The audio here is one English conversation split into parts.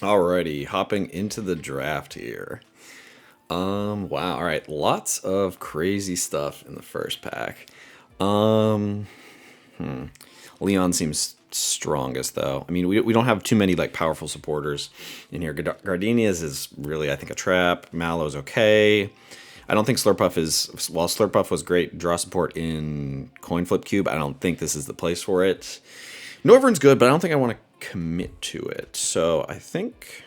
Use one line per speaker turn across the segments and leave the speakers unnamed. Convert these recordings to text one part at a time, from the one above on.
Alrighty, hopping into the draft here. Wow, all right, lots of crazy stuff in the first pack. Um, Leon seems strongest though. I mean, we don't have too many like powerful supporters in here. Gardenia's is really, I think, a trap. Mallow's okay. I don't think Slurpuff is. While Slurpuff was great draw support in Coin Flip Cube, I don't think this is the place for it. Norvern's good, but I don't think I want to commit to it. So I think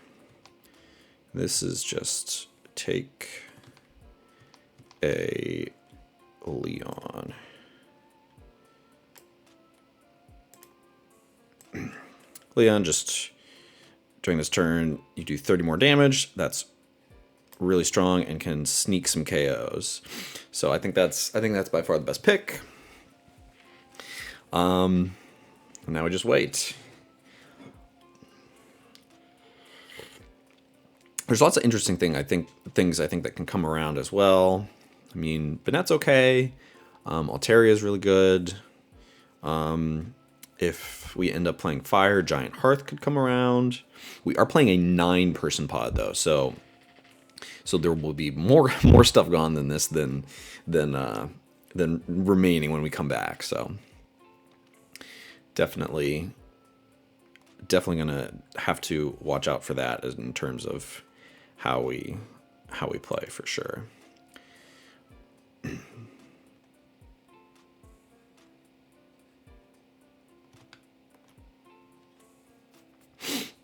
this is just take a Leon. Leon, just during this turn, you do 30 more damage. That's really strong and can sneak some KOs. So I think that's by far the best pick. And now we just wait. There's lots of interesting things I think that can come around as well. I mean, Banette's okay. Altaria is really good. If we end up playing Fire, Giant Hearth could come around. We are playing a 9-person pod though, so there will be more stuff gone than this than remaining when we come back. So definitely gonna have to watch out for that in terms of how we play for sure.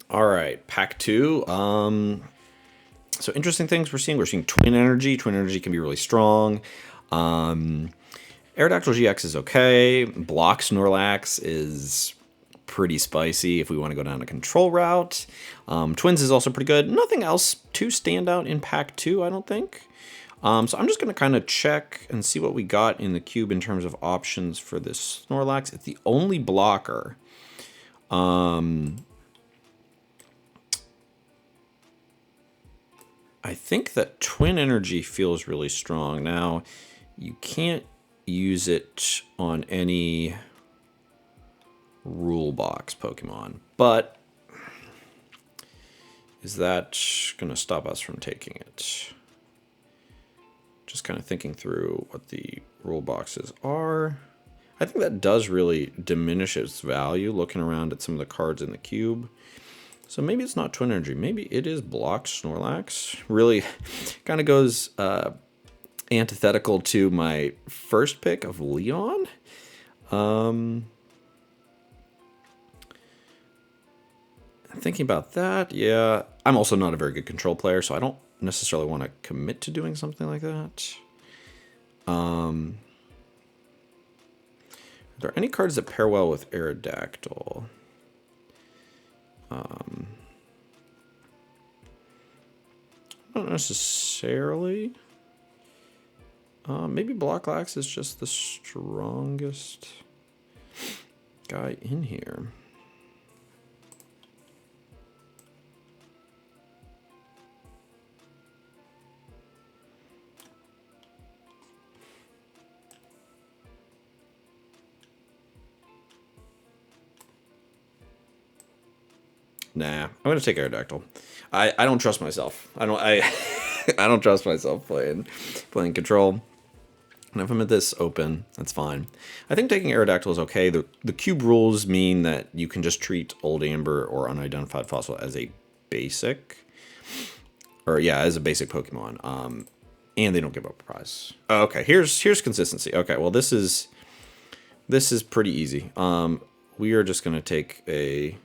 All right, pack 2. So interesting things we're seeing. We're seeing Twin Energy. Twin Energy can be really strong. Aerodactyl GX is okay. Block Snorlax is pretty spicy if we want to go down a control route. Twins is also pretty good. Nothing else to stand out in pack 2, I don't think. So I'm just going to kind of check and see what we got in the cube in terms of options for this Snorlax. It's the only blocker. I think that Twin Energy feels really strong. Now, you can't use it on any rule box Pokemon, but is that going to stop us from taking it? Just kind of thinking through what the rule boxes are. I think that does really diminish its value looking around at some of the cards in the cube. So maybe it's not Twin Energy. Maybe it is Block Snorlax. Really kind of goes antithetical to my first pick of Leon. Thinking about that, yeah. I'm also not a very good control player, so I don't necessarily want to commit to doing something like that. Are there any cards that pair well with Aerodactyl? Not necessarily. Maybe Blocklax is just the strongest guy in here. Nah, I'm gonna take Aerodactyl. I don't trust myself. I don't trust myself playing control. And if I'm at this open, that's fine. I think taking Aerodactyl is okay. The cube rules mean that you can just treat Old Amber or Unidentified Fossil as a basic. Or yeah, as a basic Pokemon. And they don't give up a prize. Okay, here's consistency. Okay, well this is pretty easy. We are just gonna take a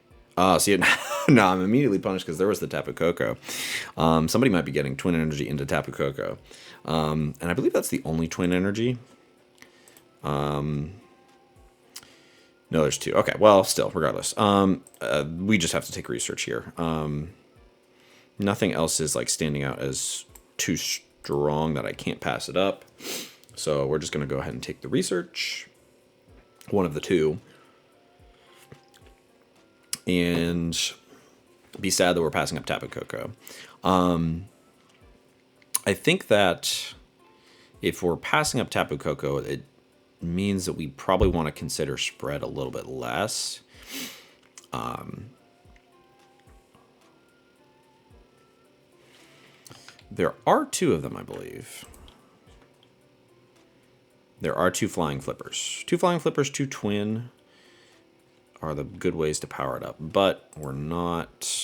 see it no, I'm immediately punished because there was the Tapu Koko. Somebody might be getting Twin Energy into Tapu Koko. And I believe that's the only Twin Energy. No, there's 2. Okay, well, still, regardless. We just have to take research here. Nothing else is like standing out as too strong that I can't pass it up. So we're just going to go ahead and take the research. One of the 2. And be sad that we're passing up Tapu Koko. I think that if we're passing up Tapu Koko, it means that we probably want to consider spread a little bit less. There are two of them, I believe. There are two flying flippers. Two flying flippers, two twin are the good ways to power it up. But we're not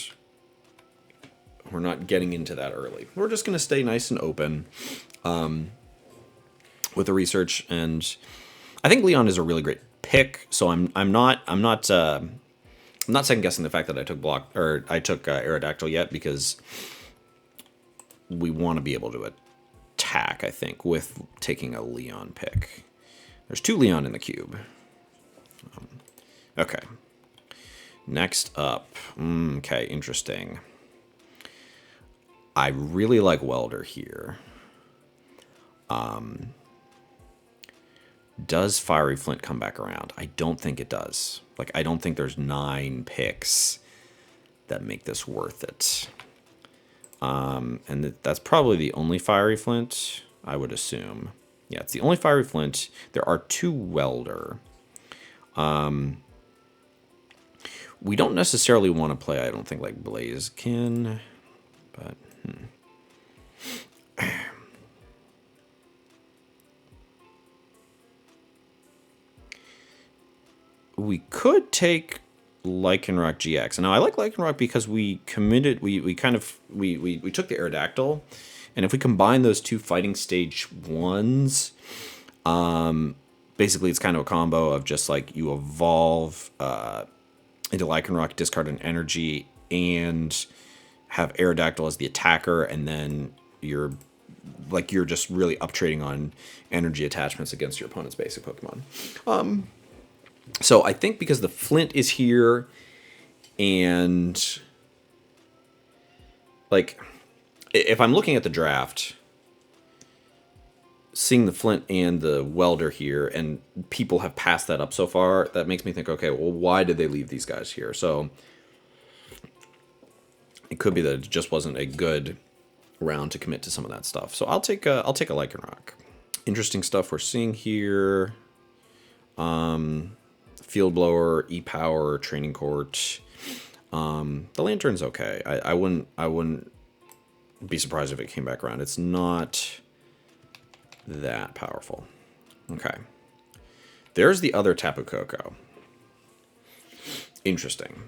getting into that early. We're just going to stay nice and open with the research, and I think Leon is a really great pick. So I'm not second guessing the fact that I took Aerodactyl yet, because we want to be able to attack, I think, with taking a Leon pick. There's two Leon in the cube. Okay. Next up. Okay, interesting. I really like Welder here. Does Fiery Flint come back around? I don't think it does. Like, I don't think there's 9 picks that make this worth it. And that's probably the only Fiery Flint, I would assume. Yeah, it's the only Fiery Flint. There are 2 Welder. We don't necessarily want to play, I don't think, like Blaziken, but... We could take Lycanroc GX. Now, I like Lycanroc because we committed, we took the Aerodactyl, and if we combine those 2 fighting stage 1s, basically it's kind of a combo of just like you evolve into Lycanroc, discard an energy, and have Aerodactyl as the attacker, and then you're just really uptrading on energy attachments against your opponent's basic Pokemon. So I think because the Flint is here, and like, if I'm looking at the draft, seeing the Flint and the Welder here, and people have passed that up so far, that makes me think, okay, well, why did they leave these guys here? So it could be that it just wasn't a good round to commit to some of that stuff. So I'll take a Lycanroc. Interesting stuff we're seeing here. Field Blower, E-Power, Training Court. The Lantern's okay. I wouldn't be surprised if it came back around. It's not that powerful. Okay. There's the other Tapu Koko. Interesting.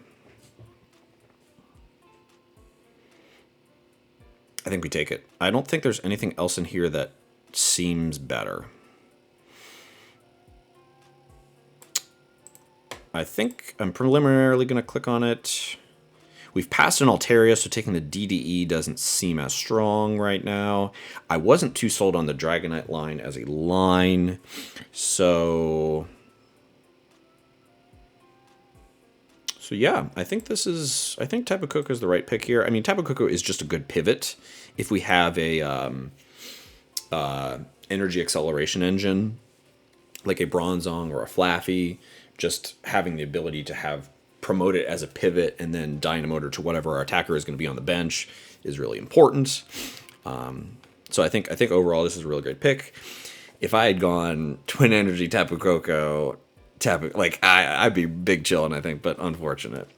I think we take it. I don't think there's anything else in here that seems better. I think I'm preliminarily going to click on it. We've passed an Altaria, so taking the DDE doesn't seem as strong right now. I wasn't too sold on the Dragonite line as a line, so yeah, I think Tapu Koko is the right pick here. I mean, Tapu Koko is just a good pivot if we have a energy acceleration engine, like a Bronzong or a Flaffy. Just having the ability to promote it as a pivot and then Dynamotor to whatever our attacker is going to be on the bench is really important. So I think overall this is a really great pick. If I had gone Twin Energy Tapu Koko, I'd be big chillin', I think, but unfortunate.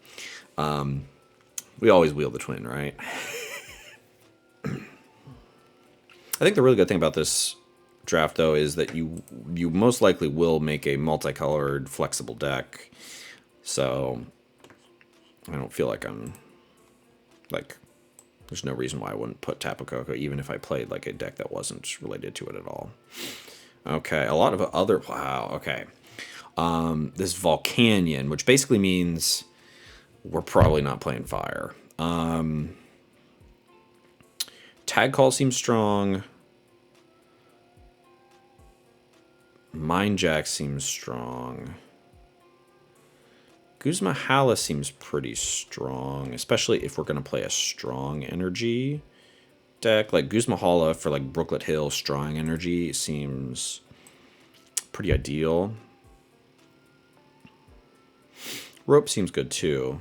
We always wheel the twin, right? I think the really good thing about this draft, though, is that you most likely will make a multicolored flexible deck, so I don't feel like there's no reason why I wouldn't put Tapu Koko even if I played like a deck that wasn't related to it at all. Okay, a lot of other, wow, okay. This Volcanion, which basically means we're probably not playing fire. Tag Call seems strong. Mind Jack seems strong. Guzma Hala seems pretty strong, especially if we're going to play a strong energy deck. Like Guzma Hala for like Brooklet Hill strong energy seems pretty ideal. Rope seems good too.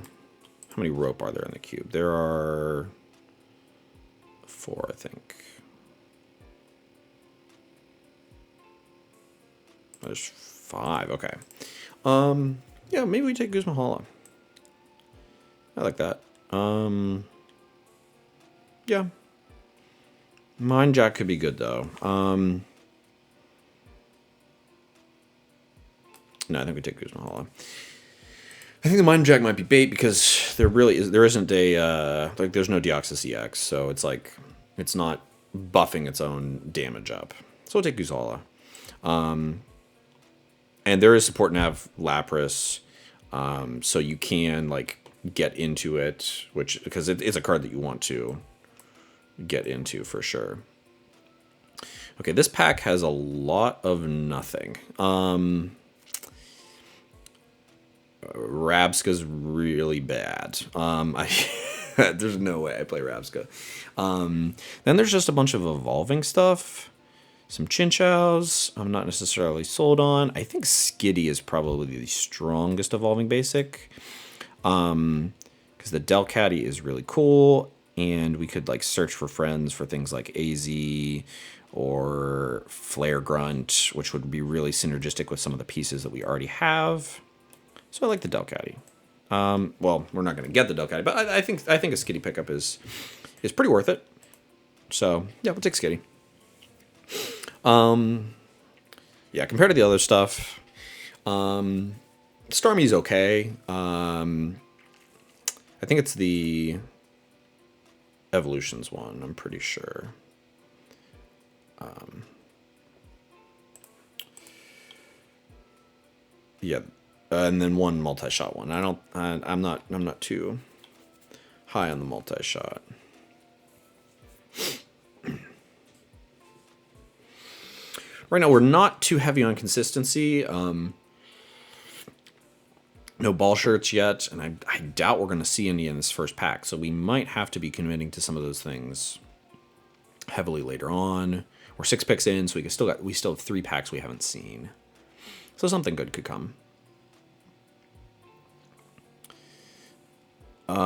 How many rope are there in the cube? There are 4, I think. There's 5. Okay. Yeah, maybe we take Guzma Hala. I like that. Yeah. Mind Jack could be good, though. No, I think we take Guzma Hala. I think the Mind Jack might be bait because there isn't a like there's no Deoxys EX, so it's like it's not buffing its own damage up. So we'll take Guzala. And there is support nav Lapras, so you can like get into it, which because it's a card that you want to get into for sure. Okay, this pack has a lot of nothing. Rabska's really bad. There's no way I play Rabska. Then there's just a bunch of evolving stuff. Some Chinchows I'm not necessarily sold on. I think Skitty is probably the strongest evolving basic. Because the Delcatty is really cool. And we could like search for friends for things like AZ or Flare Grunt, which would be really synergistic with some of the pieces that we already have. So I like the Delcatty. Well, we're not going to get the Delcatty, but I think a Skitty pickup is pretty worth it. So yeah, we'll take Skitty. Yeah, compared to the other stuff, Starmie's okay. I think it's the Evolutions one, I'm pretty sure. Yeah, and then one multi-shot one. I'm not too high on the multi-shot. Right now, we're not too heavy on consistency. No ball shirts yet, and I doubt we're going to see any in this first pack. So we might have to be committing to some of those things heavily later on. We're 6 picks in, so we still have 3 packs we haven't seen. So something good could come. But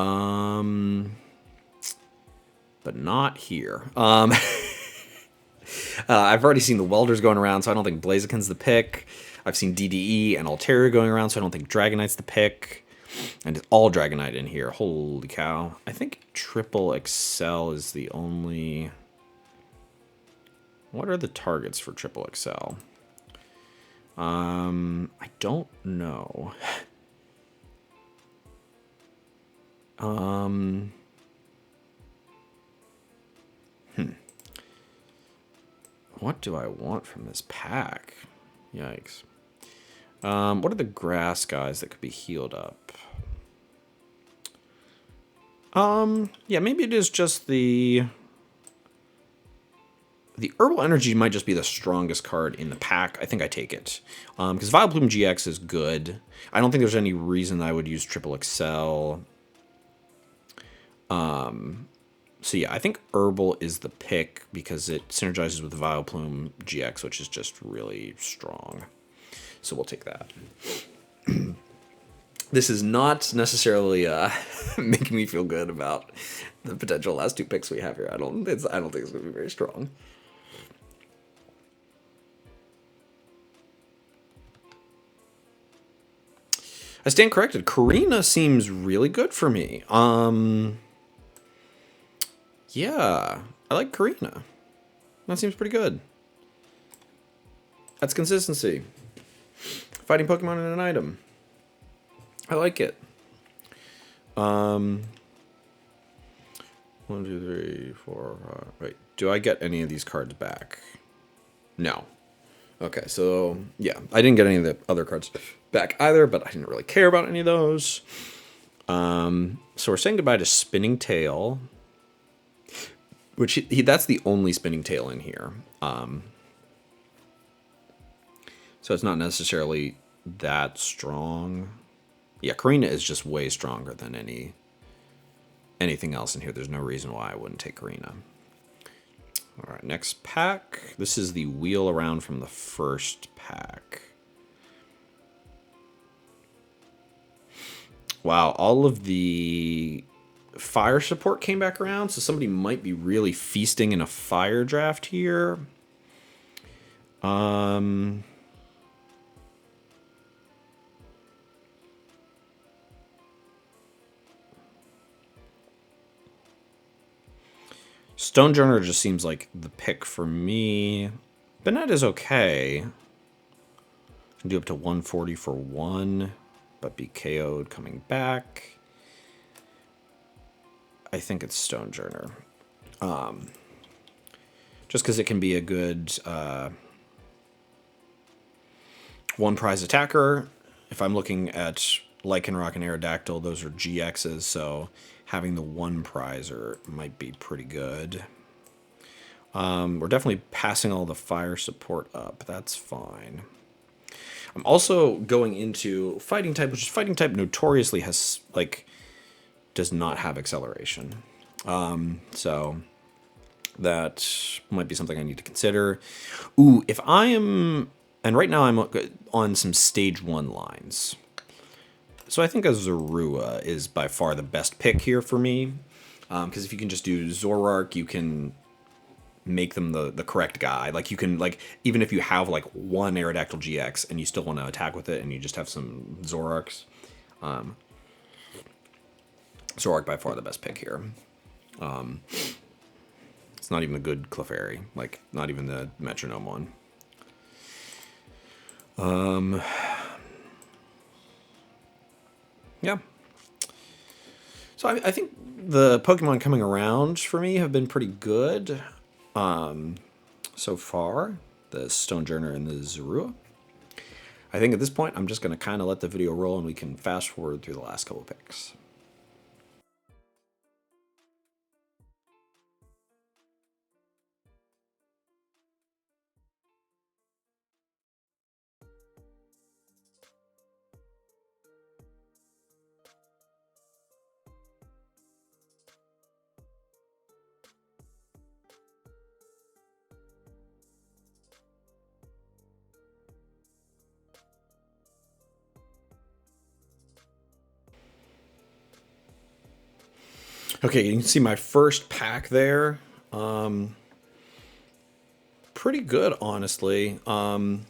not here. I've already seen the Welders going around, so I don't think Blaziken's the pick. I've seen DDE and Altaria going around, so I don't think Dragonite's the pick. And it's all Dragonite in here. Holy cow. I think Triple Excel is the only... What are the targets for Triple Excel? I don't know. What do I want from this pack? Yikes. What are the grass guys that could be healed up? Yeah, maybe it is just the Herbal Energy might just be the strongest card in the pack. I think I take it. Because Vileplume GX is good. I don't think there's any reason I would use Triple Excel. So yeah, I think Herbal is the pick because it synergizes with Vileplume GX, which is just really strong. So we'll take that. This is not necessarily making me feel good about the potential last 2 picks we have here. I don't think it's going to be very strong. I stand corrected. Karina seems really good for me. Yeah, I like Karina. That seems pretty good. That's consistency. Fighting Pokemon in an item. I like it. 1, 2, 3, 4, 5. Wait, do I get any of these cards back? No. Okay, so yeah, I didn't get any of the other cards back either, but I didn't really care about any of those. So we're saying goodbye to Spinning Tail, which that's the only Spinning Tail in here. So it's not necessarily that strong. Yeah, Karina is just way stronger than anything else in here. There's no reason why I wouldn't take Karina. All right, next pack. This is the wheel around from the first pack. Wow, all of the fire support came back around, so somebody might be really feasting in a fire draft here. Stonejourner just seems like the pick for me. Bennett is okay. Can do up to 140 for 1, but be KO'd coming back. I think it's Stonejourner. Just because it can be a good one prize attacker. If I'm looking at Lycanroc and Aerodactyl, those are GXs, so having the one prizer might be pretty good. We're definitely passing all the fire support up. That's fine. I'm also going into fighting type, which is fighting type notoriously has, like, does not have acceleration. So that might be something I need to consider. Ooh, if I am, and right now I'm on some stage 1 lines. So I think a Zorua is by far the best pick here for me. Because if you can just do Zoroark, you can make them the correct guy. Like you can, like, even if you have like one Aerodactyl GX and you still want to attack with it and you just have some Zoroarks, Zoroark by far the best pick here. It's not even a good Clefairy, like not even the Metronome one. Yeah. So I think the Pokemon coming around for me have been pretty good so far. The Stonejourner and the Zorua. I think at this point, I'm just going to kind of let the video roll and we can fast forward through the last couple picks. Okay, you can see my first pack there. Pretty good, honestly. I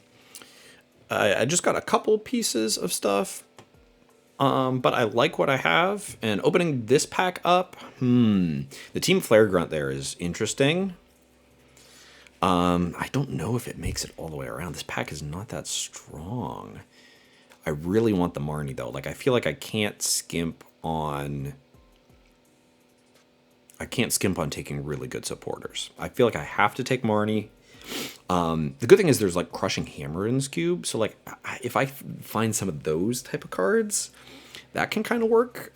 just got a couple pieces of stuff, but I like what I have. And opening this pack up, the Team Flare Grunt there is interesting. I don't know if it makes it all the way around. This pack is not that strong. I really want the Marnie, though. Like, I feel like I can't skimp on taking really good supporters. I feel like I have to take Marnie. The good thing is there's like Crushing Hammer in this cube, so like if I find some of those type of cards, that can kind of work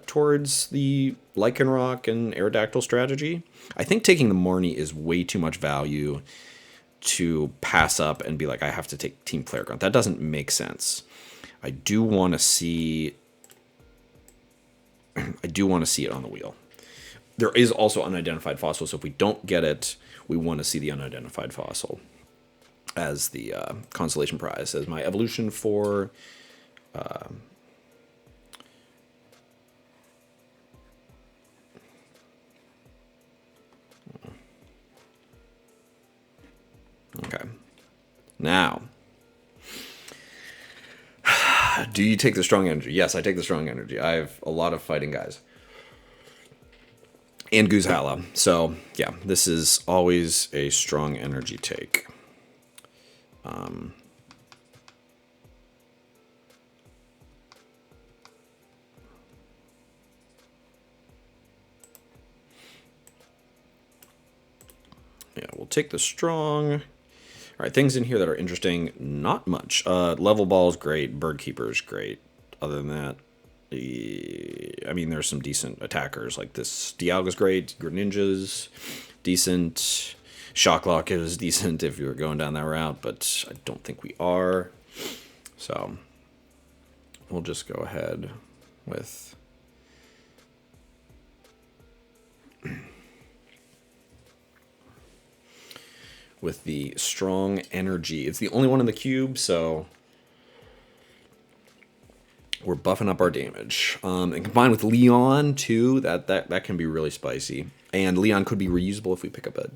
towards the Lycanroc and Aerodactyl strategy. I think taking the Marnie is way too much value to pass up and be like, I have to take Team Flare Grunt. That doesn't make sense. I do want to see it on the wheel. There is also unidentified fossil, so if we don't get it, we want to see the unidentified fossil as the consolation prize, as my evolution for okay. Now, do you take the strong energy? Yes, I take the strong energy. I have a lot of fighting guys. And Goosehala. So, yeah, this is always a strong energy take. Yeah, we'll take the strong. All right, things in here that are interesting, not much. Level Ball is great. Bird Keeper is great. Other than that, I mean, there's some decent attackers. Like this Dialga's great. Greninja's decent. Shocklock is decent if you were going down that route, but I don't think we are. So we'll just go ahead with the strong energy. It's the only one in the cube, so we're buffing up our damage. And combined with Leon, too, that can be really spicy. And Leon could be reusable if we pick up a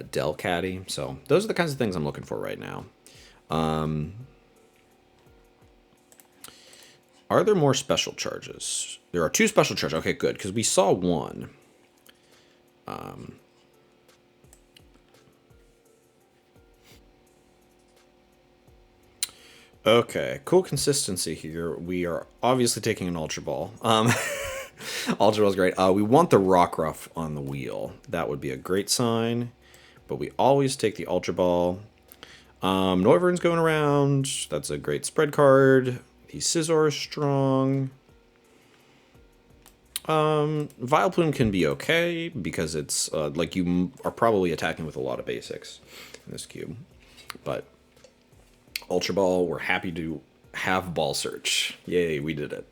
Delcatty. So those are the kinds of things I'm looking for right now. Are there more special charges? There are 2 special charges. Okay, good, because we saw one. Okay, cool consistency here. We are obviously taking an Ultra Ball. Ultra Ball's great. We want the Rockruff on the wheel. That would be a great sign. But we always take the Ultra Ball. Noivern's going around. That's a great spread card. The Scizor is strong. Vileplume can be okay because it's like you are probably attacking with a lot of basics in this cube. But Ultra Ball, we're happy to have Ball Search. Yay, we did it.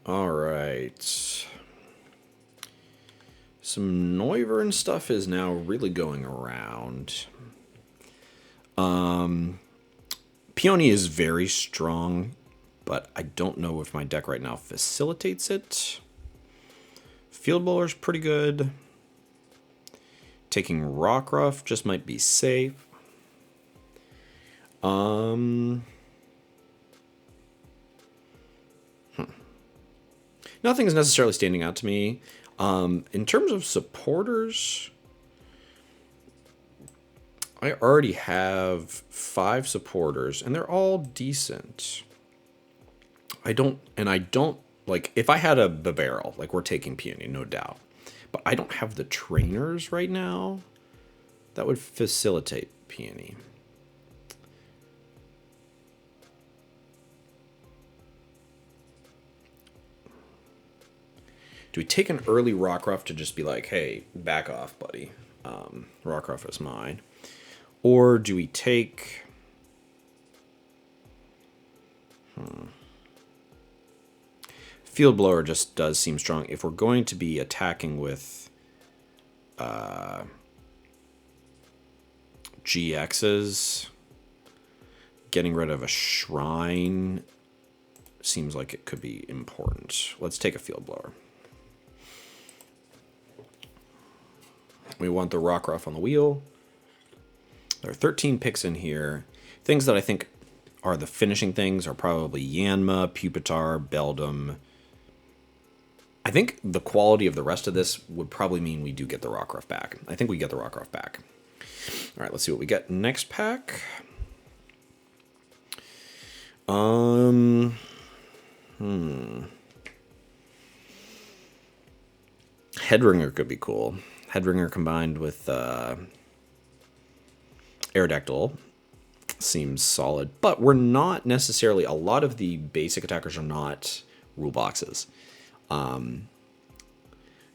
All right. Some Noivern stuff is now really going around. Peony is very strong, but I don't know if my deck right now facilitates it. Field Bowler's pretty good. Taking Rockruff just might be safe. Nothing is necessarily standing out to me. In terms of supporters, I already have 5 supporters, and they're all decent. I don't, like, if I had a Bibarel, like, we're taking Peony, no doubt. But I don't have the trainers right now that would facilitate Peony. Do we take an early Rockruff to just be like, hey, back off, buddy. Rockruff is mine. Or do we take... Field Blower just does seem strong. If we're going to be attacking with GXs, getting rid of a Shrine seems like it could be important. Let's take a Field Blower. We want the Rockruff on the wheel. There are 13 picks in here. Things that I think are the finishing things are probably Yanma, Pupitar, Beldum. I think the quality of the rest of this would probably mean we do get the Rockruff back. I think we get the Rockruff back. All right, let's see what we get next pack. Headringer could be cool. Headringer combined with Aerodactyl seems solid, but we're not necessarily, a lot of the basic attackers are not rule boxes.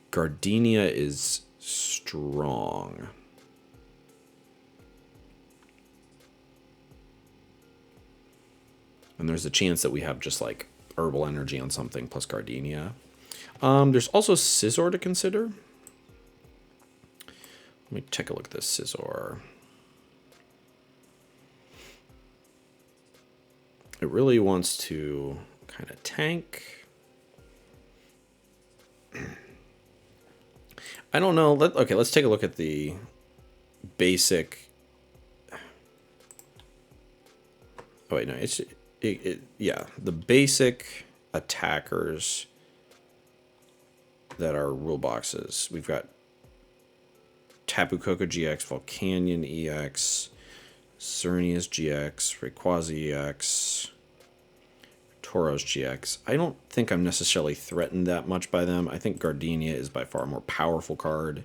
Gardenia is strong. And there's a chance that we have just like Herbal Energy on something plus Gardenia. There's also Scizor to consider. Let me take a look at this Scizor. It really wants to kind of tank. I don't know. Okay, let's take a look at the basic. Oh wait, no, yeah, the basic attackers that are rule boxes. We've got Tapu Koko GX, Volcanion EX, Xerneas GX, Rayquaza EX, Tauros GX. I don't think I'm necessarily threatened that much by them. I think Gardenia is by far a more powerful card.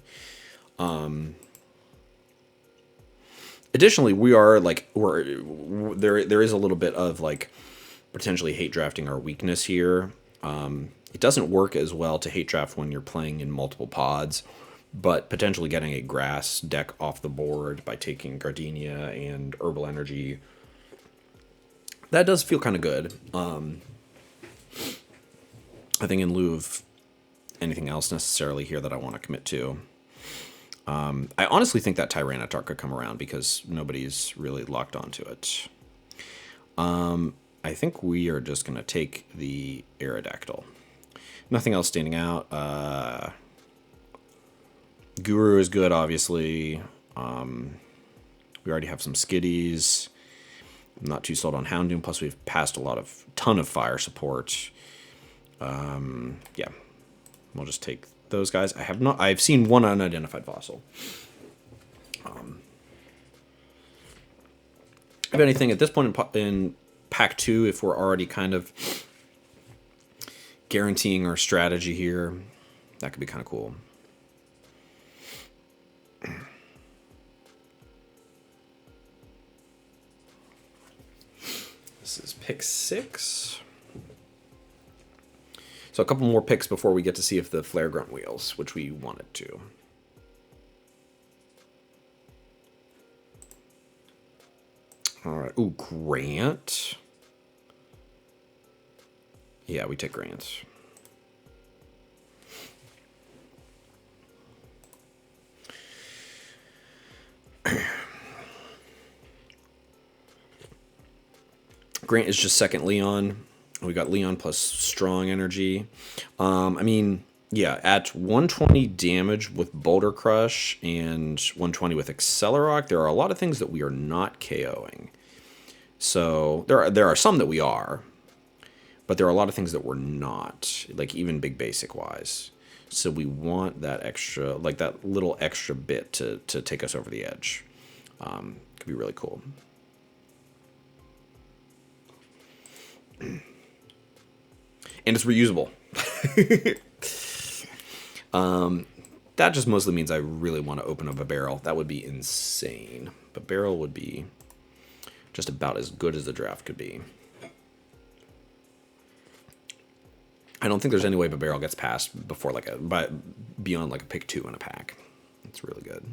Additionally, we are like there is a little bit of like potentially hate drafting our weakness here. It doesn't work as well to hate draft when you're playing in multiple pods, but potentially getting a grass deck off the board by taking Gardenia and Herbal Energy, that does feel kind of good. I think in lieu of anything else necessarily here that I want to commit to. I honestly think that Tyranitar could come around because nobody's really locked onto it. I think we are just going to take the Aerodactyl. Nothing else standing out. Guru is good, obviously. We already have some Skitties. I'm not too sold on Houndoom. Plus, we've passed ton of fire support. Yeah, we'll just take those guys. I've seen one unidentified fossil. If anything, at this point in pack 2, if we're already kind of guaranteeing our strategy here, that could be kind of cool. This is pick 6. So a couple more picks before we get to see if the Flare Grunt wheels, which we wanted to. All right. Ooh, Grant. Yeah, we take Grant. Grant is just second Leon. We got Leon plus strong energy. I mean, yeah, at 120 damage with Boulder Crush and 120 with Accelerock, there are a lot of things that we are not KOing. So there are some that we are, but there are a lot of things that we're not, like even big basic wise. So we want that extra, like that little extra bit to take us over the edge. Could be really cool. And it's reusable. That just mostly means I really want to open up a barrel. That would be insane. But barrel would be just about as good as the draft could be. I don't think there's any way barrel gets passed before beyond like a pick 2 in a pack. It's really good.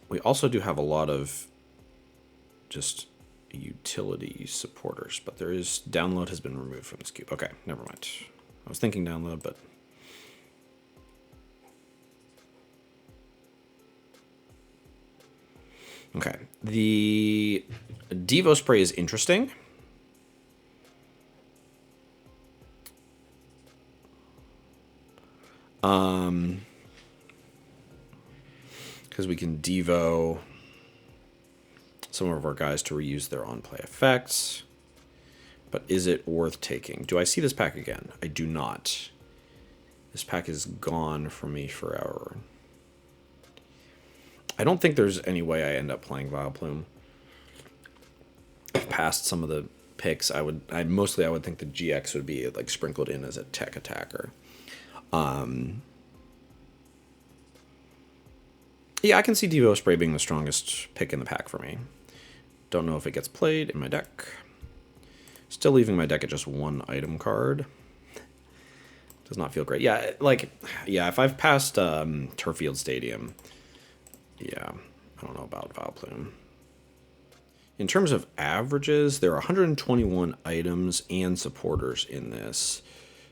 We also do have a lot of just utility supporters, but there is download has been removed from this cube. Okay, never mind. I was thinking download, but okay. The Devo spray is interesting. Because we can Devo some of our guys to reuse their on-play effects. But is it worth taking? Do I see this pack again? I do not. This pack is gone from me forever. I don't think there's any way I end up playing Vileplume. I've passed some of the picks. I would think the GX would be like sprinkled in as a tech attacker. Yeah, I can see Devo Spray being the strongest pick in the pack for me. Don't know if it gets played in my deck. Still leaving my deck at just one item card. Does not feel great. Yeah, if I've passed Turffield Stadium, yeah, I don't know about Vileplume. In terms of averages, there are 121 items and supporters in this.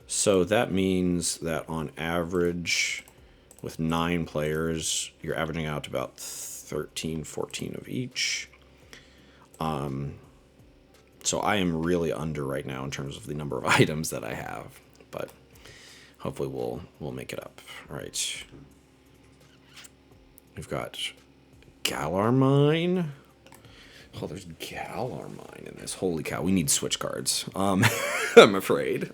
So that means that on average, with 9 players, you're averaging out to about 13, 14 of each. So I am really under right now in terms of the number of items that I have, but hopefully we'll make it up. All right. We've got Galarmine. Oh, there's Galarmine in this. Holy cow, we need switch cards. I'm afraid.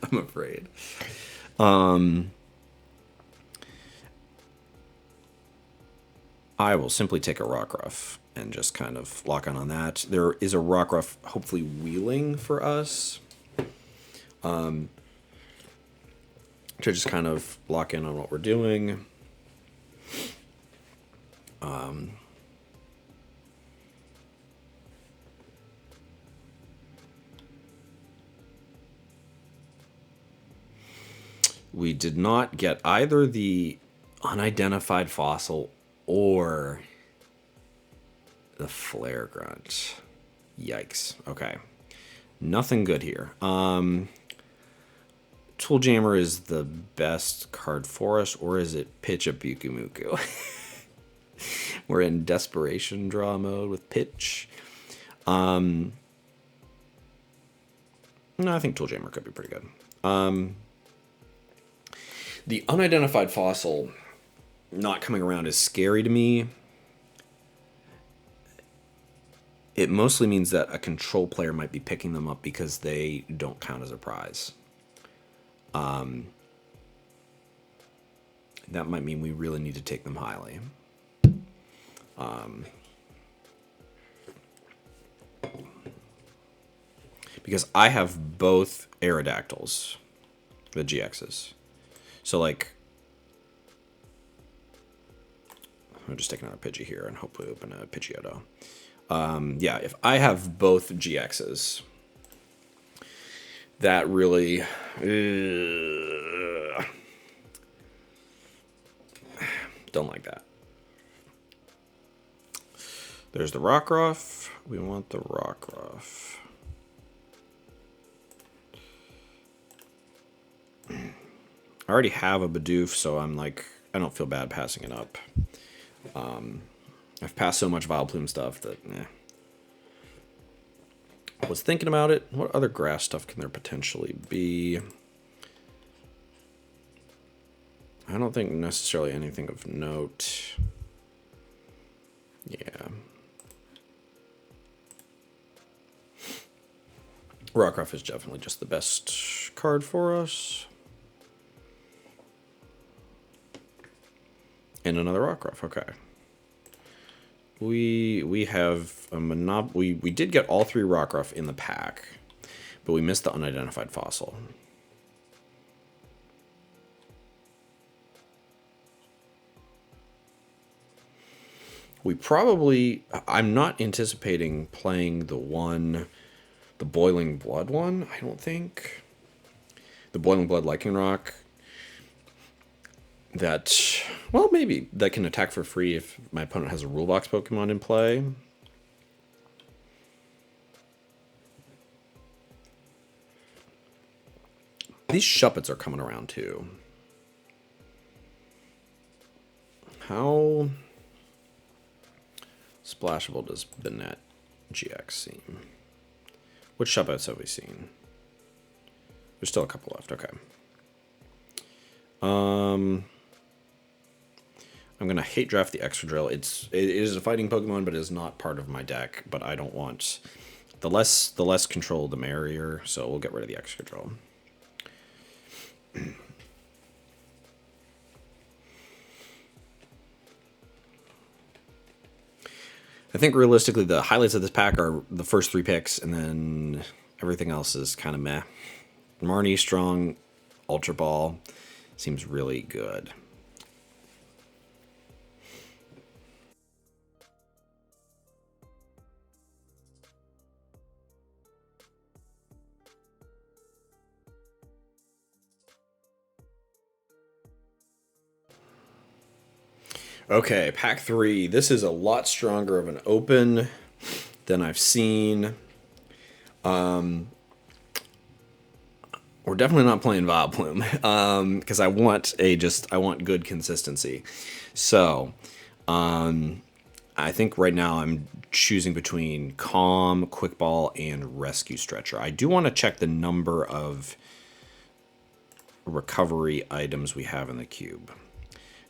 I will simply take a Rockruff and just kind of lock on that. There is a Rockruff hopefully wheeling for us. To just kind of lock in on what we're doing. We did not get either the unidentified fossil or the Flare Grunt. Yikes. Okay. Nothing good here. Tool Jammer is the best card for us, or is it Pitch a Bukumuku? We're in desperation draw mode with Pitch. No, I think Tool Jammer could be pretty good. The unidentified fossil not coming around is scary to me. It mostly means that a control player might be picking them up because they don't count as a prize. That might mean we really need to take them highly. Because I have both Aerodactyls, the GXs. So, like, I'll just take another Pidgey here and hopefully open a Pidgeotto. Yeah, if I have both GXs, that really... don't like that. There's the Rockruff. We want the Rockruff. I already have a Bidoof, so I'm like, I don't feel bad passing it up. I've passed so much Vileplume stuff that, I was thinking about it. What other grass stuff can there potentially be? I don't think necessarily anything of note. Yeah. Rockruff is definitely just the best card for us. And another Rockruff, okay. We have a monopoly. We did get all 3 Rockruff in the pack, but we missed the unidentified fossil. We probably... I'm not anticipating playing the Boiling Blood one, I don't think. The Boiling Blood Lycanroc. That, well, maybe that can attack for free if my opponent has a Rule Box Pokemon in play. These Shuppets are coming around too. How splashable does Banette GX seem? Which Shuppets have we seen? There's still a couple left, okay. I'm going to hate draft the Excadrill. It is a fighting Pokemon, but it is not part of my deck. But I don't want... The less control, the merrier. So we'll get rid of the Excadrill. I think realistically the highlights of this pack are the first 3 picks, and then everything else is kind of meh. Marnie, Strong, Ultra Ball seems really good. Okay, pack 3. This is a lot stronger of an open than I've seen. We're definitely not playing Vileplume because I want good consistency. So, I think right now I'm choosing between Calm, Quick Ball, and Rescue Stretcher. I do want to check the number of recovery items we have in the cube.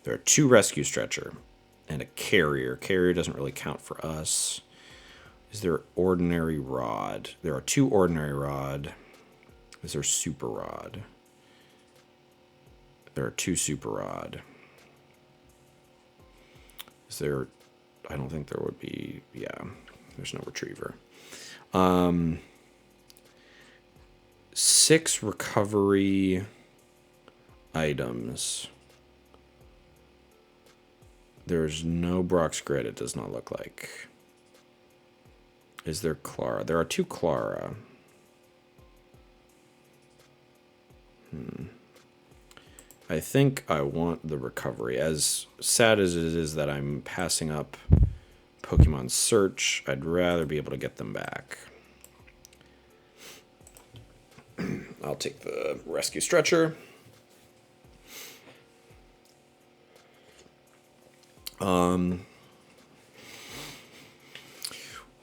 There are 2 Rescue Stretcher and a Carrier. Carrier doesn't really count for us. Is there Ordinary Rod? There are 2 Ordinary Rod. Is there Super Rod? There are 2 Super Rod. Is there... I don't think there would be... Yeah, there's no Retriever. 6 recovery items. There's no Brock's Grid, it does not look like. Is there Clara? There are 2 Clara. I think I want the recovery. As sad as it is that I'm passing up Pokemon Search, I'd rather be able to get them back. I'll take the Rescue Stretcher.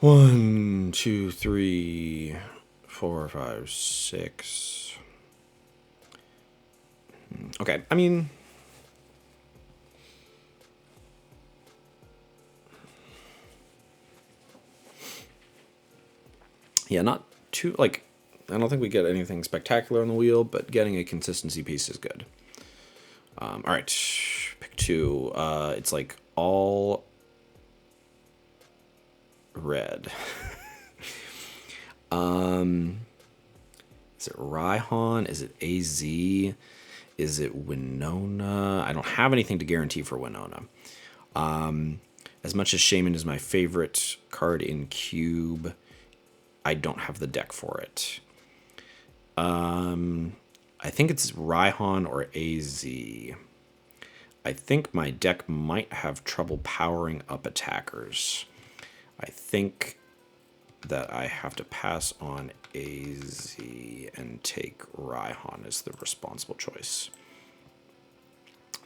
1, 2, 3, 4, 5, 6. Okay, I mean... Yeah, not too, like... I don't think we get anything spectacular on the wheel, but getting a consistency piece is good. Alright. 2. It's like all red. Is it Raihan? Is it AZ? Is it Winona? I don't have anything to guarantee for Winona. As much as Shaman is my favorite card in Cube, I don't have the deck for it. I think it's Raihan or AZ. I think my deck might have trouble powering up attackers. I think that I have to pass on AZ and take Raihan as the responsible choice.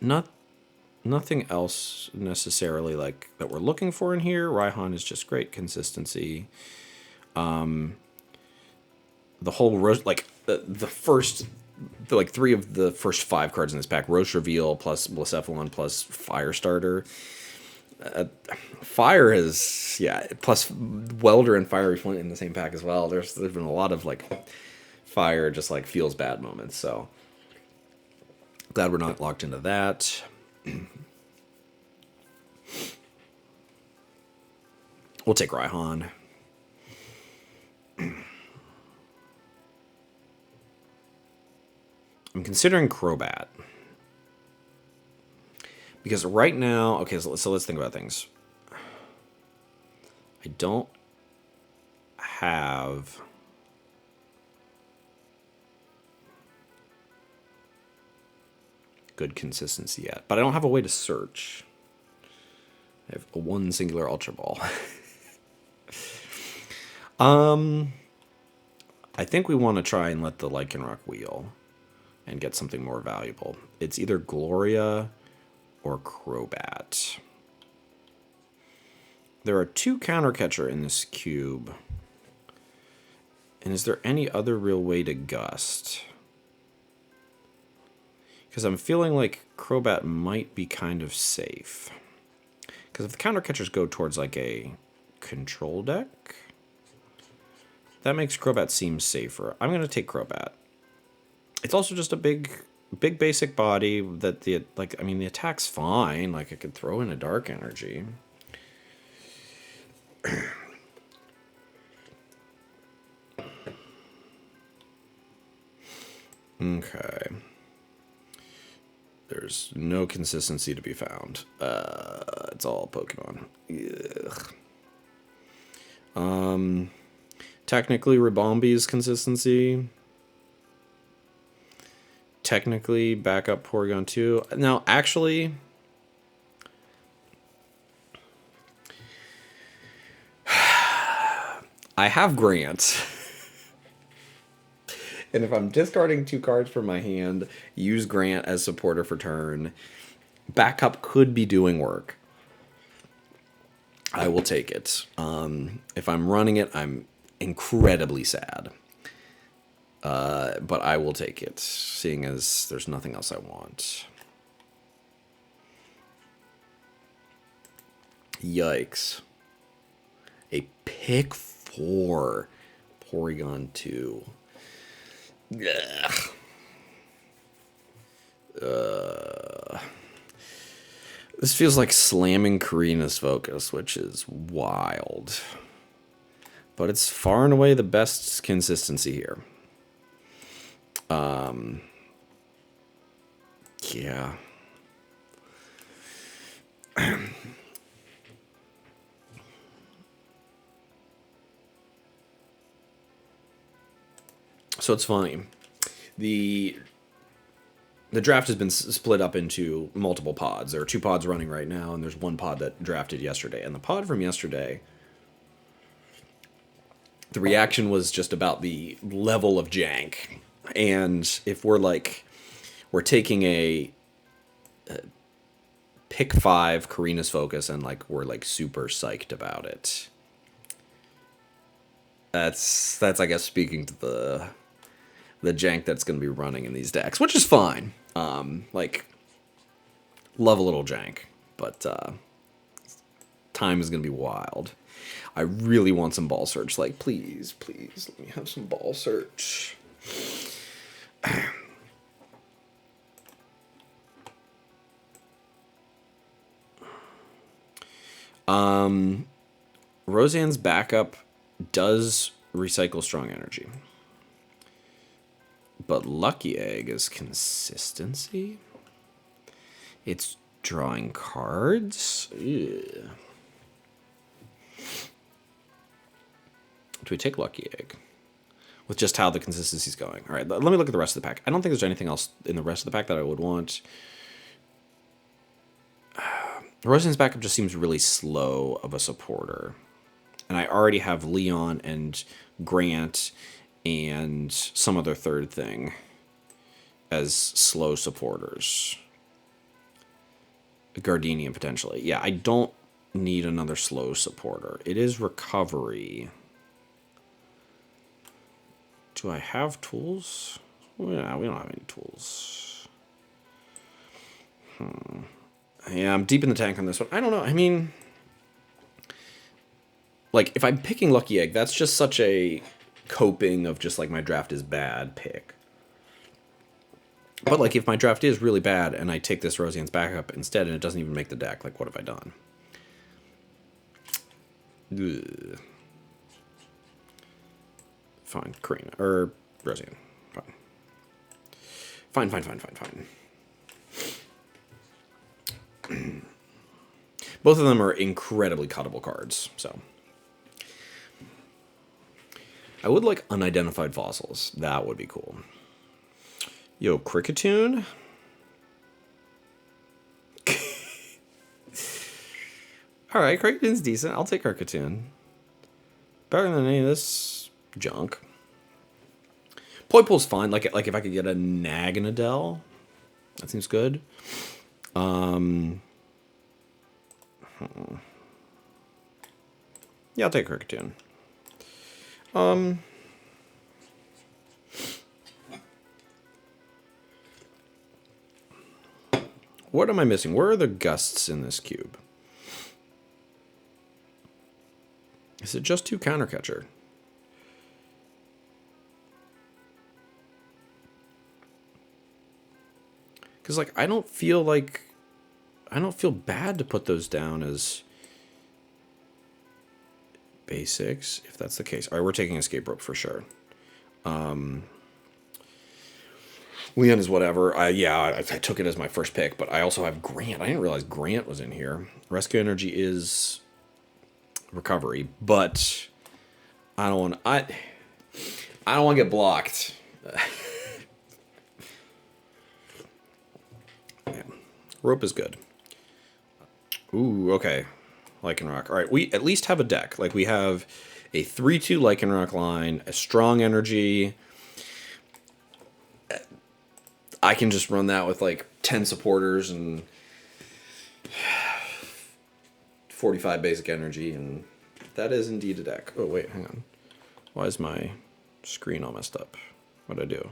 Nothing else necessarily like that we're looking for in here. Raihan is just great consistency. The whole like the first, like 3 of the first 5 cards in this pack: Roche Reveal plus Blacephalon plus Firestarter. Fire is, yeah, plus Welder and Fiery Flint in the same pack as well. There's been a lot of like fire just like feels bad moments. So glad we're not locked into that. We'll take Raihan. I'm considering Crobat. Because right now, okay, so let's think about things. I don't have good consistency yet, but I don't have a way to search. I have a 1 singular Ultra Ball. I think we want to try and let the Lycanroc wheel and get something more valuable. It's either Gloria or Crobat. There are 2 Countercatcher in this cube. And is there any other real way to Gust? Because I'm feeling like Crobat might be kind of safe. Because if the Countercatchers go towards like a control deck, that makes Crobat seem safer. I'm going to take Crobat. It's also just a big basic body that the attack's fine. Like I could throw in a Dark Energy. Okay. There's no consistency to be found. It's all Pokemon. Ugh. Technically Ribombi's consistency. Technically backup Porygon 2. Now, actually, I have Grant. And if I'm discarding 2 cards from my hand, use Grant as supporter for turn, backup could be doing work. I will take it. If I'm running it, I'm incredibly sad. But I will take it, seeing as there's nothing else I want. Yikes. A pick 4 Porygon 2. This feels like slamming Karina's Focus, which is wild. But it's far and away the best consistency here. Yeah. So it's funny. The draft has been split up into multiple pods. There are 2 pods running right now, and there's 1 pod that drafted yesterday. And the pod from yesterday, the reaction was just about the level of jank. And if we're taking a pick 5 Karina's Focus and we're super psyched about it. That's I guess speaking to the jank that's going to be running in these decks, which is fine. Love a little jank, but time is going to be wild. I really want some Ball Search. Please, let me have some Ball Search. Roseanne's backup does recycle strong energy. But Lucky Egg is consistency. It's drawing cards. Ew. Do we take Lucky Egg? With just how the consistency's going. All right, let me look at the rest of the pack. I don't think there's anything else in the rest of the pack that I would want. Roseanne's backup just seems really slow of a supporter. And I already have Leon and Grant and some other third thing as slow supporters. Gardenian, potentially. Yeah, I don't need another slow supporter. It is recovery. Do I have tools? Yeah, we don't have any tools. Yeah, I'm deep in the tank on this one. I don't know. I mean, like, if I'm picking Lucky Egg, that's just such a coping of just, like, my draft is bad pick. But, like, if my draft is really bad and I take this Roseanne's backup instead and it doesn't even make the deck, like, what have I done? Ugh. Fine, Karina. Or Roseanne. Fine. Fine. Both of them are incredibly cuttable cards, so. I would like unidentified fossils. That would be cool. Yo, Cricketune? Alright, Cricketune decent. I'll take Cricketune. Better than any of this junk. Poipol's fine. Like if I could get a Naganadel, that seems good. Yeah, I'll take Cricketune. What am I missing? Where are the gusts in this cube? Is it just 2 Countercatcher? Because, like, I don't feel bad to put those down as basics, if that's the case. All right, we're taking Escape Rope for sure. Leon is whatever. I took it as my first pick, but I also have Grant. I didn't realize Grant was in here. Rescue Energy is recovery, but I don't want to get blocked. Yeah. Rope is good. Ooh, okay. Lycanroc. All right, we at least have a deck. Like, we have a 3/2 Lycanroc line, a strong energy. I can just run that with, like, 10 supporters and 45 basic energy, and that is indeed a deck. Oh, wait, hang on. Why is my screen all messed up? What'd I do?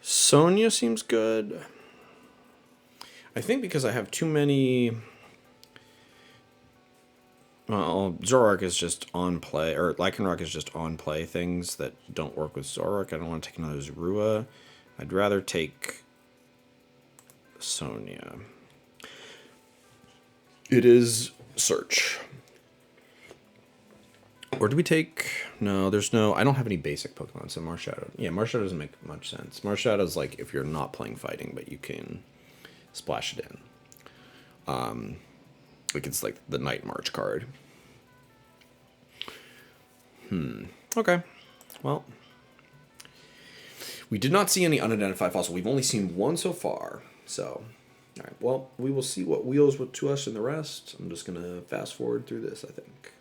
Sonya seems good. I think because I have too many... Well, Zoroark is just on play, or Lycanroc is just on play things that don't work with Zoroark. I don't want to take another Zorua. I'd rather take Sonya. It is Search. Or do we take... No, there's no... I don't have any basic Pokemon, so Marshadow. Yeah, Marshadow doesn't make much sense. Marshadow's like if you're not playing fighting, but you can splash it in. Like it's like the Night March card. Okay. Well, we did not see any unidentified fossil. We've only seen one so far. So, all right. Well, we will see what wheels to us in the rest. I'm just going to fast forward through this, I think.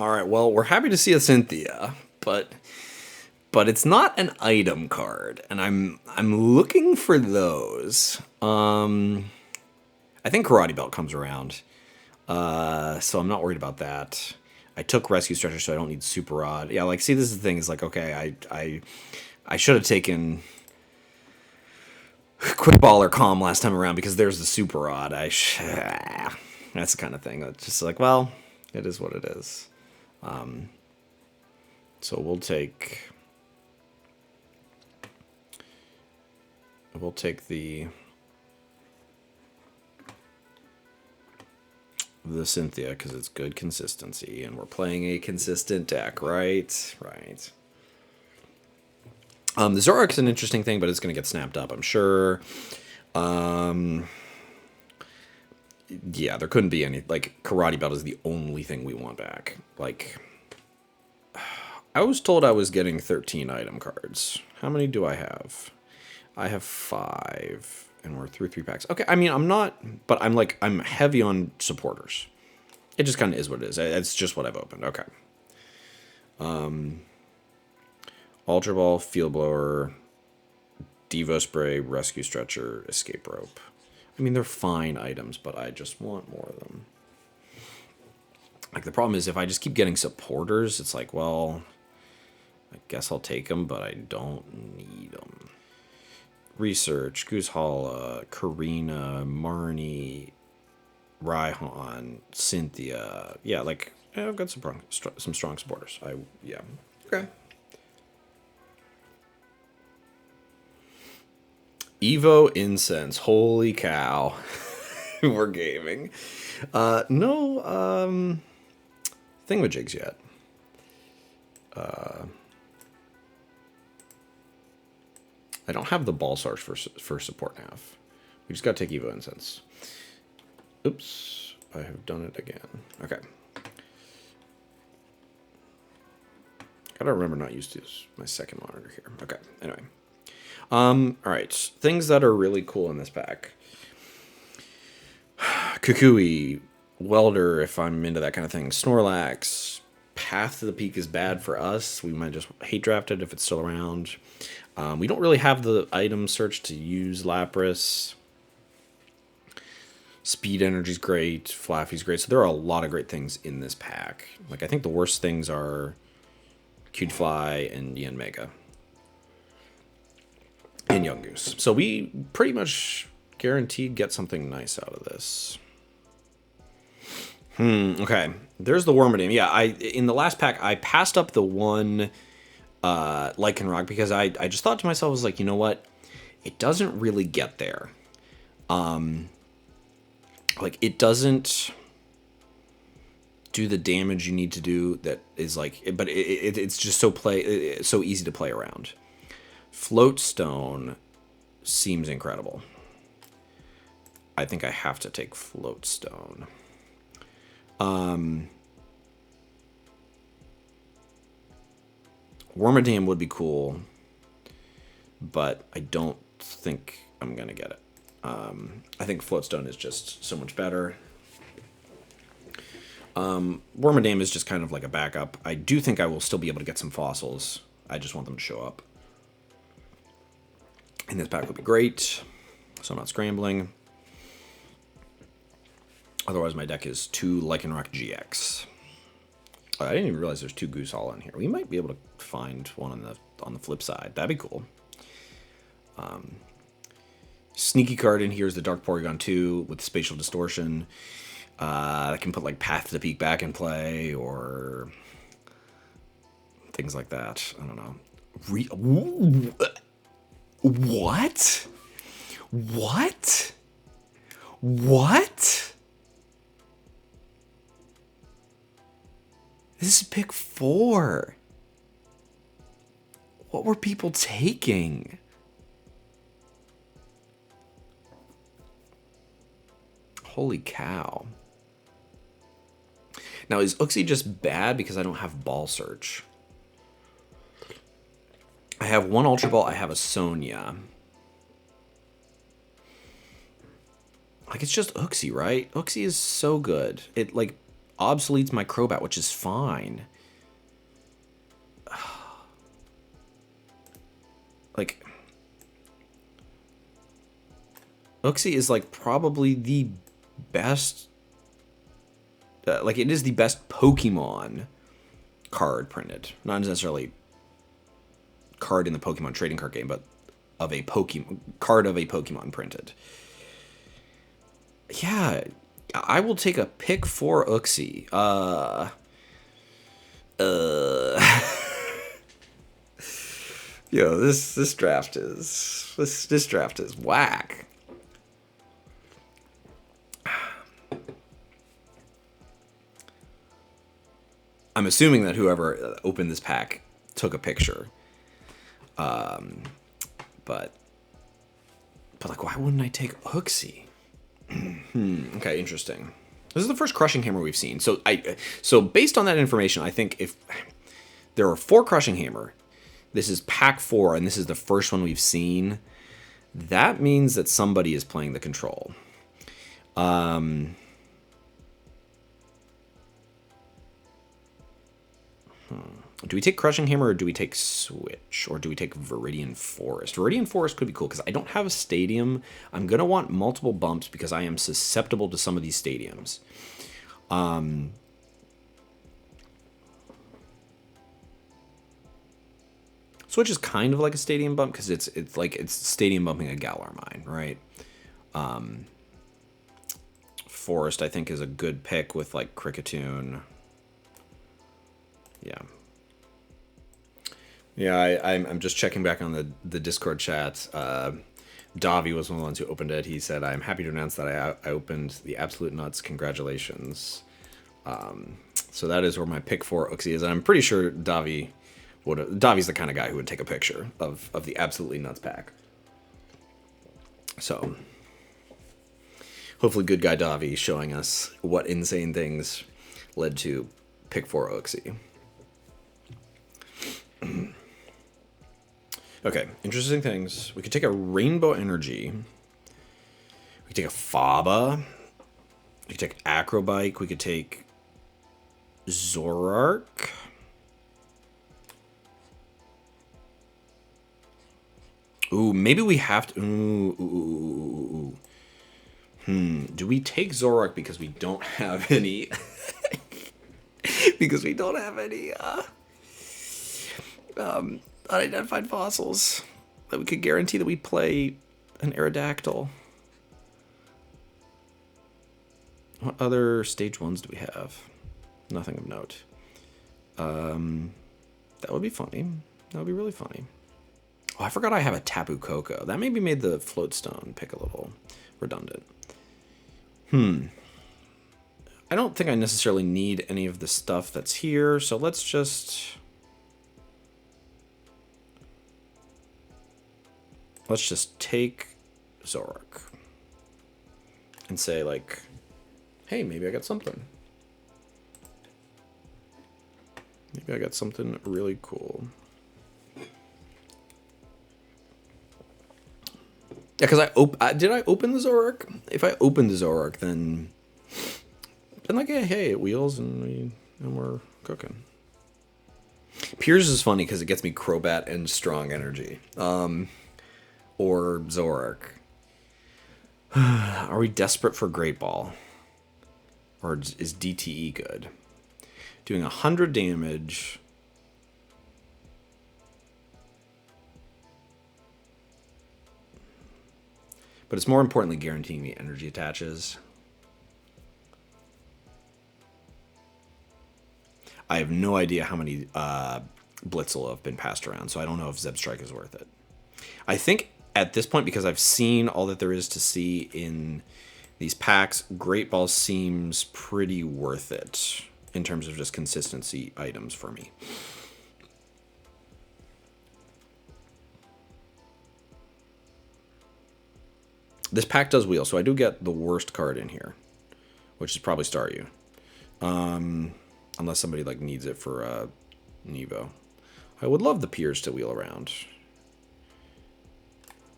All right, well, we're happy to see a Cynthia, but it's not an item card, and I'm looking for those. I think Karate Belt comes around, so I'm not worried about that. I took Rescue Stretcher, so I don't need Super Rod. Yeah, like, see, this is the thing. Is like, okay, I should have taken Quick Ball or Calm last time around because there's the Super Rod. That's the kind of thing. It's just like, well, it is what it is. So we'll take the Cynthia because it's good consistency, and we're playing a consistent deck, right? Right. The Zoroark's an interesting thing, but it's going to get snapped up, I'm sure. Yeah, there couldn't be any, like, Karate Belt is the only thing we want back. Like, I was told I was getting 13 item cards. How many do I have? I have 5, and we're through 3 packs. Okay, I mean, I'm not, but I'm heavy on supporters. It just kind of is what it is. It's just what I've opened. Okay. Ultra Ball, Field Blower, Devo Spray, Rescue Stretcher, Escape Rope. I mean, they're fine items, but I just want more of them. Like, the problem is if I just keep getting supporters, it's like, well, I guess I'll take them, but I don't need them. Research, Goose Hala, Karina, Marnie, Raihan, Cynthia. Yeah, like, I've got some strong supporters. Yeah. Okay. Evo Incense. Holy cow. We're gaming. No thingamajigs yet. I don't have the ball sarge for support nav. We just got to take Evo Incense. Oops. I have done it again. Okay. Gotta remember not used to use my second monitor here. Okay. Anyway. All right. Things that are really cool in this pack. Kukui, Welder, if I'm into that kind of thing. Snorlax. Path to the Peak is bad for us. We might just hate draft it if it's still around. We don't really have the item search to use Lapras. Speed Energy's great. Flaffy's great. So there are a lot of great things in this pack. Like, I think the worst things are Cutiefly and Yanmega. And Yungoos. So we pretty much guaranteed get something nice out of this. Okay. There's the Wormadam. Yeah, in the last pack, I passed up the one Lycanroc because I just thought to myself, I was like, you know what? It doesn't really get there. Like, it doesn't do the damage you need to do that is like, but it's just so easy to play around. Floatstone seems incredible. I think I have to take Floatstone. Wormadam would be cool, but I don't think I'm gonna get it. I think Floatstone is just so much better. Wormadam is just kind of like a backup. I do think I will still be able to get some fossils. I just want them to show up. And this pack would be great, so I'm not scrambling. Otherwise, my deck is 2 Lycanroc GX. I didn't even realize there's 2 Goose Hala in here. We might be able to find one on the flip side. That'd be cool. Sneaky card in here is the Dark Porygon 2 with Spatial Distortion. I can put like Path to the Peak back in play or things like that. I don't know. What? What? What? This is pick 4. What were people taking? Holy cow. Now, is Uxie just bad because I don't have Ball Search? I have 1 Ultra Ball. I have a Sonia. Like, it's just Uxie, right? Uxie is so good. It, like, obsoletes my Crobat, which is fine. Like, Uxie is like probably the best, like it is the best Pokemon card printed. Not necessarily card in the Pokemon trading card game, but of a Pokemon card of a Pokemon printed. Yeah, I will take a pick for Uxie. Yo, this draft is this draft is whack. I'm assuming that whoever opened this pack took a picture. But like, why wouldn't I take Uxie? Okay, interesting. This is the first Crushing Hammer we've seen. So based on that information, I think if there are 4 Crushing Hammer, this is pack 4, and this is the first one we've seen, that means that somebody is playing the control. Do we take Crushing Hammer, or do we take Switch, or do we take Viridian Forest? Viridian Forest could be cool because I don't have a stadium. I'm going to want multiple bumps because I am susceptible to some of these stadiums. Switch is kind of like a stadium bump because it's stadium bumping a Galarmine, right? Forest, I think, is a good pick with like Kricketune. Yeah. Yeah, I'm just checking back on the Discord chat. Davi was one of the ones who opened it. He said, "I'm happy to announce that I opened the Absolute Nuts. Congratulations." So that is where my pick for Uxie is. And I'm pretty sure Davi's the kind of guy who would take a picture of the Absolutely Nuts pack. So hopefully good guy Davi showing us what insane things led to pick 4 Uxie. Okay, interesting things. We could take a Rainbow Energy. We could take a Faba. We could take Acrobike. We could take Zoroark. Ooh, maybe we have to... Ooh. Do we take Zoroark because we don't have any... because we don't have any... unidentified fossils that we could guarantee that we play an Aerodactyl. What other stage 1s do we have? Nothing of note. That would be funny. That would be really funny. Oh, I forgot I have a Tapu Koko. That maybe made the Floatstone pick a little redundant. I don't think I necessarily need any of the stuff that's here, so let's just... Let's just take Zoroark and say, like, hey, maybe I got something. Maybe I got something really cool. Yeah, because did I open the Zoroark? If I opened the Zoroark, then like, hey, it wheels and we're cooking. Piers is funny because it gets me Crobat and Strong Energy. Or Zoroark. Are we desperate for Great Ball? Or is DTE good? Doing 100 damage. But it's more importantly guaranteeing the energy attaches. I have no idea how many Blitzel have been passed around, so I don't know if Zebstrike is worth it. I think at this point, because I've seen all that there is to see in these packs, Great Ball seems pretty worth it in terms of just consistency items for me. This pack does wheel, so I do get the worst card in here, which is probably Staryu. Unless somebody like needs it for Nevo. I would love the Piers to wheel around.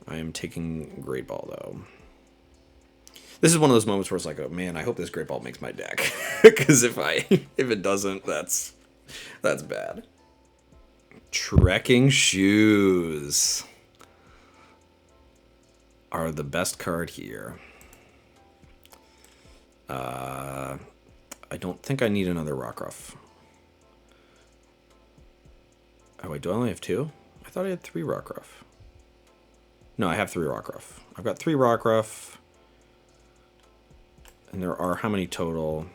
I am taking Great Ball, though. This is one of those moments where it's like, oh man, I hope this Great Ball makes my deck. Because if it doesn't, that's bad. Trekking Shoes are the best card here. I don't think I need another Rockruff. Oh wait, do I only have 2? I thought I had 3 Rockruff. No, I have 3 Rockruff. I've got 3 Rockruff. And there are how many total?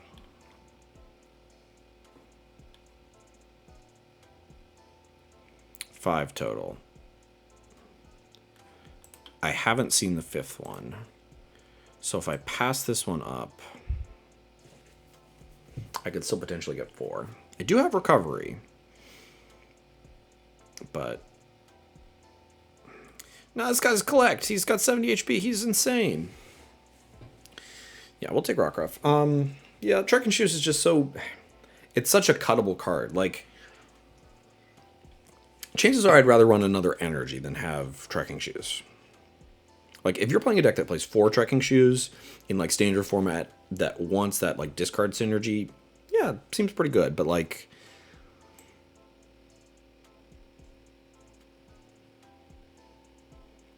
5 total. I haven't seen the 5th one. So if I pass this one up, I could still potentially get 4. I do have recovery. But no, this guy's collect. He's got 70 HP. He's insane. Yeah, we'll take Rockruff. Yeah, Trekking Shoes is just so... It's such a cuttable card. Like, chances are I'd rather run another Energy than have Trekking Shoes. Like, if you're playing a deck that plays 4 Trekking Shoes in, like, standard format that wants that, like, discard synergy, yeah, seems pretty good. But, like...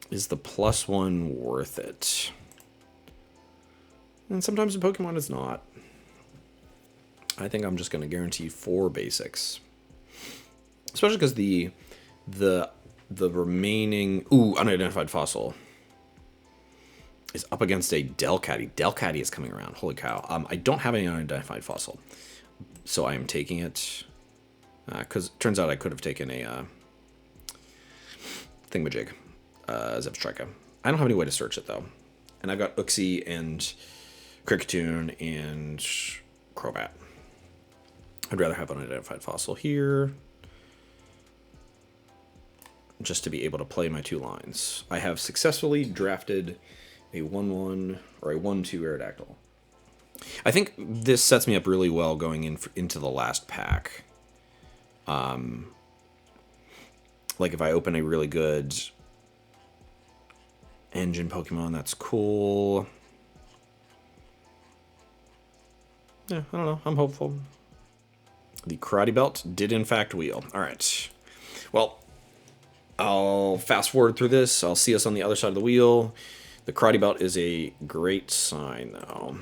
Is the +1 worth it? And sometimes in Pokemon it's not. I think I'm just going to guarantee 4 basics. Especially because the remaining... Ooh, Unidentified Fossil is up against a Delcatty. Delcatty is coming around. Holy cow. I don't have any Unidentified Fossil. So I am taking it. Because it turns out I could have taken a Thingamajig. Zebstrika. I don't have any way to search it, though. And I've got Uxie and Kricketune and Crobat. I'd rather have an Unidentified Fossil here. Just to be able to play my 2 lines. I have successfully drafted a 1-1 or a 1-2 Aerodactyl. I think this sets me up really well going into the last pack. Like if I open a really good... Engine Pokemon, that's cool. Yeah, I don't know. I'm hopeful. The Karate Belt did in fact wheel. All right. Well, I'll fast forward through this. I'll see us on the other side of the wheel. The Karate Belt is a great sign, though.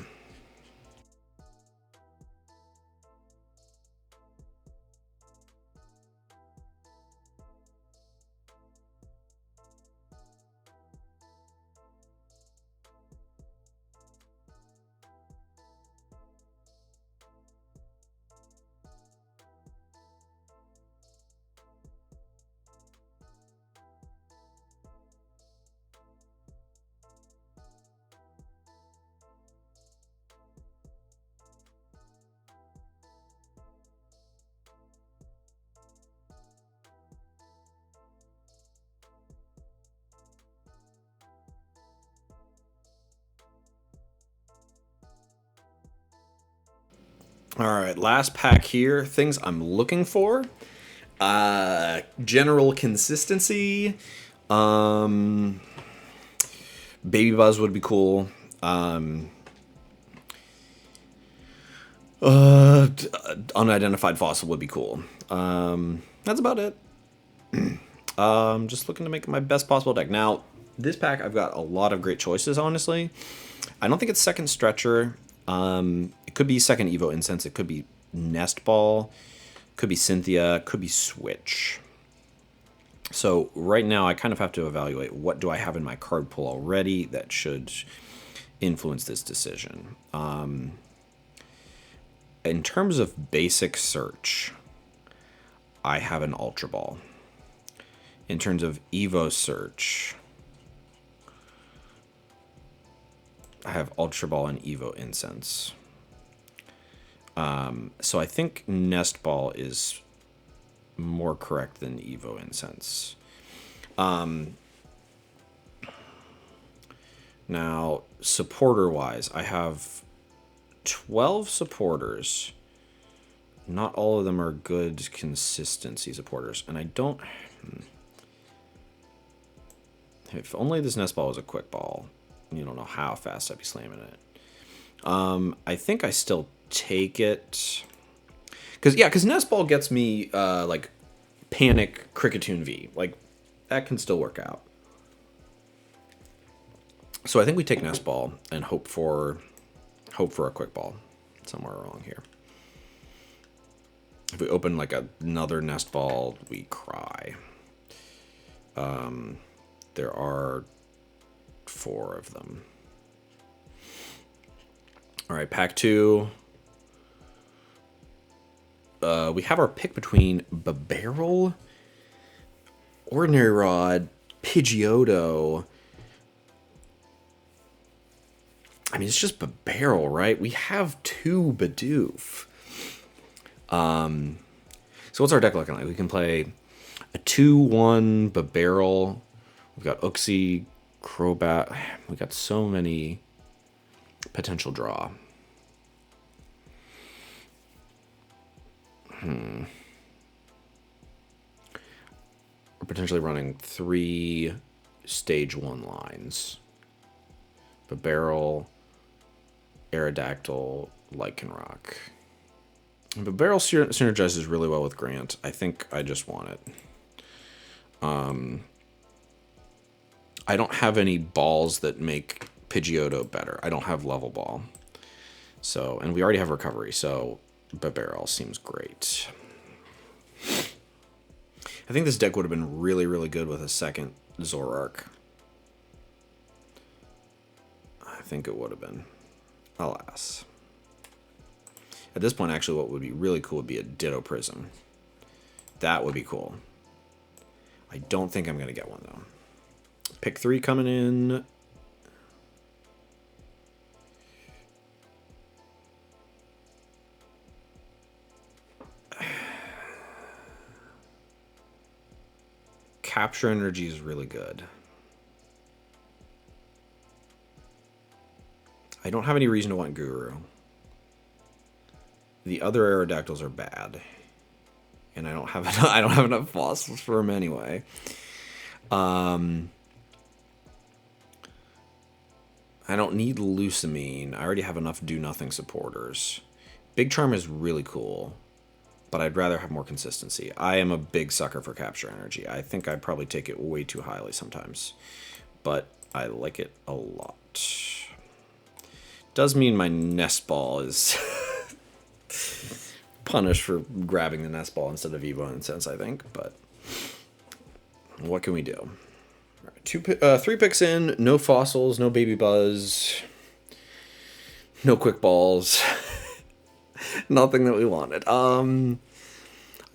All right, last pack here. Things I'm looking for. General consistency. Baby Buzz would be cool. Unidentified Fossil would be cool. That's about it. Just looking to make my best possible deck. Now, this pack, I've got a lot of great choices, honestly. I don't think it's second Stretcher. It could be second Evo Incense. It could be Nest Ball. Could be Cynthia. Could be Switch. So right now, I kind of have to evaluate what do I have in my card pool already that should influence this decision. In terms of basic search, I have an Ultra Ball. In terms of Evo search, I have Ultra Ball and Evo Incense. So I think Nest Ball is more correct than Evo Incense. Now, supporter-wise, I have 12 supporters. Not all of them are good consistency supporters. And I don't... If only this Nest Ball was a quick ball. you don't know how fast I'd be slamming it. I think I still take it. Because Nest Ball gets me, like, Panic Kricketune V. Like, that can still work out. So I think we take Nest Ball and hope for a Quick Ball somewhere along here. If we open like another Nest Ball, we cry. There are 4 of them. All right, pack 2. We have our pick between Babarrel, Ordinary Rod, Pidgeotto. I mean, it's just Babarrel, right? We have 2 Bidoof. So what's our deck looking like? We can play a 2/1 Babarrel. We've got Uxie, Crobat. We got so many potential draw. We're potentially running 3 stage 1 lines. Babarrel, Aerodactyl, Lycanroc. Babarrel synergizes really well with Grant. I think I just want it. I don't have any balls that make Pidgeotto better. I don't have Level Ball. So, and we already have Recovery, so Babarrel seems great. I think this deck would have been really, really good with a second Zoroark. I think it would have been. Alas. At this point, actually, what would be really cool would be a Ditto Prism. That would be cool. I don't think I'm going to get one, though. Pick 3 coming in. Capture Energy is really good. I don't have any reason to want Guru. The other Aerodactyls are bad, and I don't have enough fossils for them anyway. I don't need Lusamine. I already have enough Do Nothing supporters. Big Charm is really cool, but I'd rather have more consistency. I am a big sucker for Capture Energy. I think I probably take it way too highly sometimes, but I like it a lot. Does mean my Nest Ball is punished for grabbing the Nest Ball instead of Evo Incense, I think, but what can we do? All right, 3 picks in, no fossils, no Baby Buzz, no Quick Balls, nothing that we wanted. I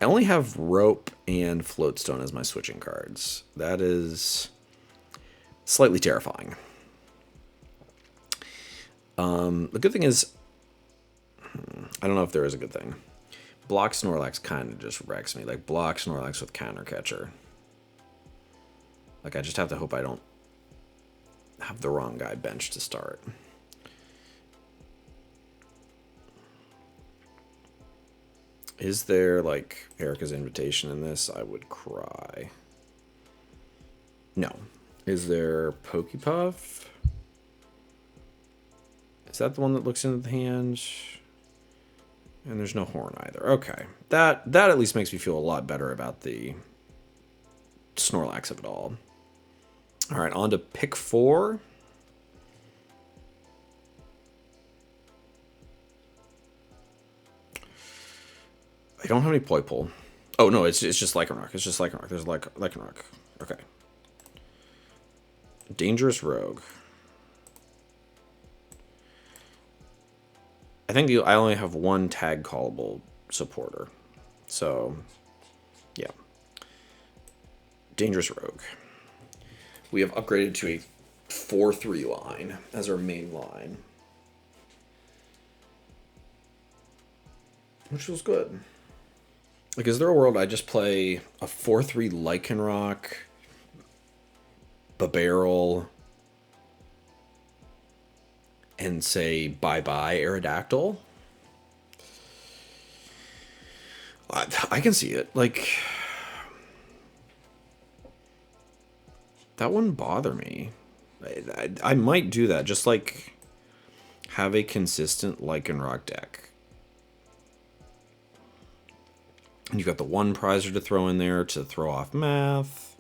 only have Rope and Floatstone as my switching cards. That is slightly terrifying. The good thing is, I don't know if there is a good thing. Block Snorlax kind of just wrecks me. Like, block Snorlax with Counter Catcher. Like, I just have to hope I don't have the wrong guy benched to start. Is there, like, Erica's Invitation in this? I would cry. No. Is there Pokepuff? Is that the one that looks into the hand? And there's no horn either. Okay. That at least makes me feel a lot better about the Snorlax of it all. All right, on to pick 4. I don't have any Poipole. Oh, no, it's just Lycanroc. It's just Lycanroc. There's Lycanroc. Okay. Dangerous Rogue. I think I only have 1 tag callable supporter. So, yeah. Dangerous Rogue. We have upgraded to a 4-3 line as our main line, which was good. Like, is there a world I just play a 4-3 Lycanroc, Babarrel, and say bye-bye Aerodactyl? I can see it. Like, that wouldn't bother me. I might do that. Just like have a consistent Lycanroc deck. And you've got the one prizer to throw in there to throw off math.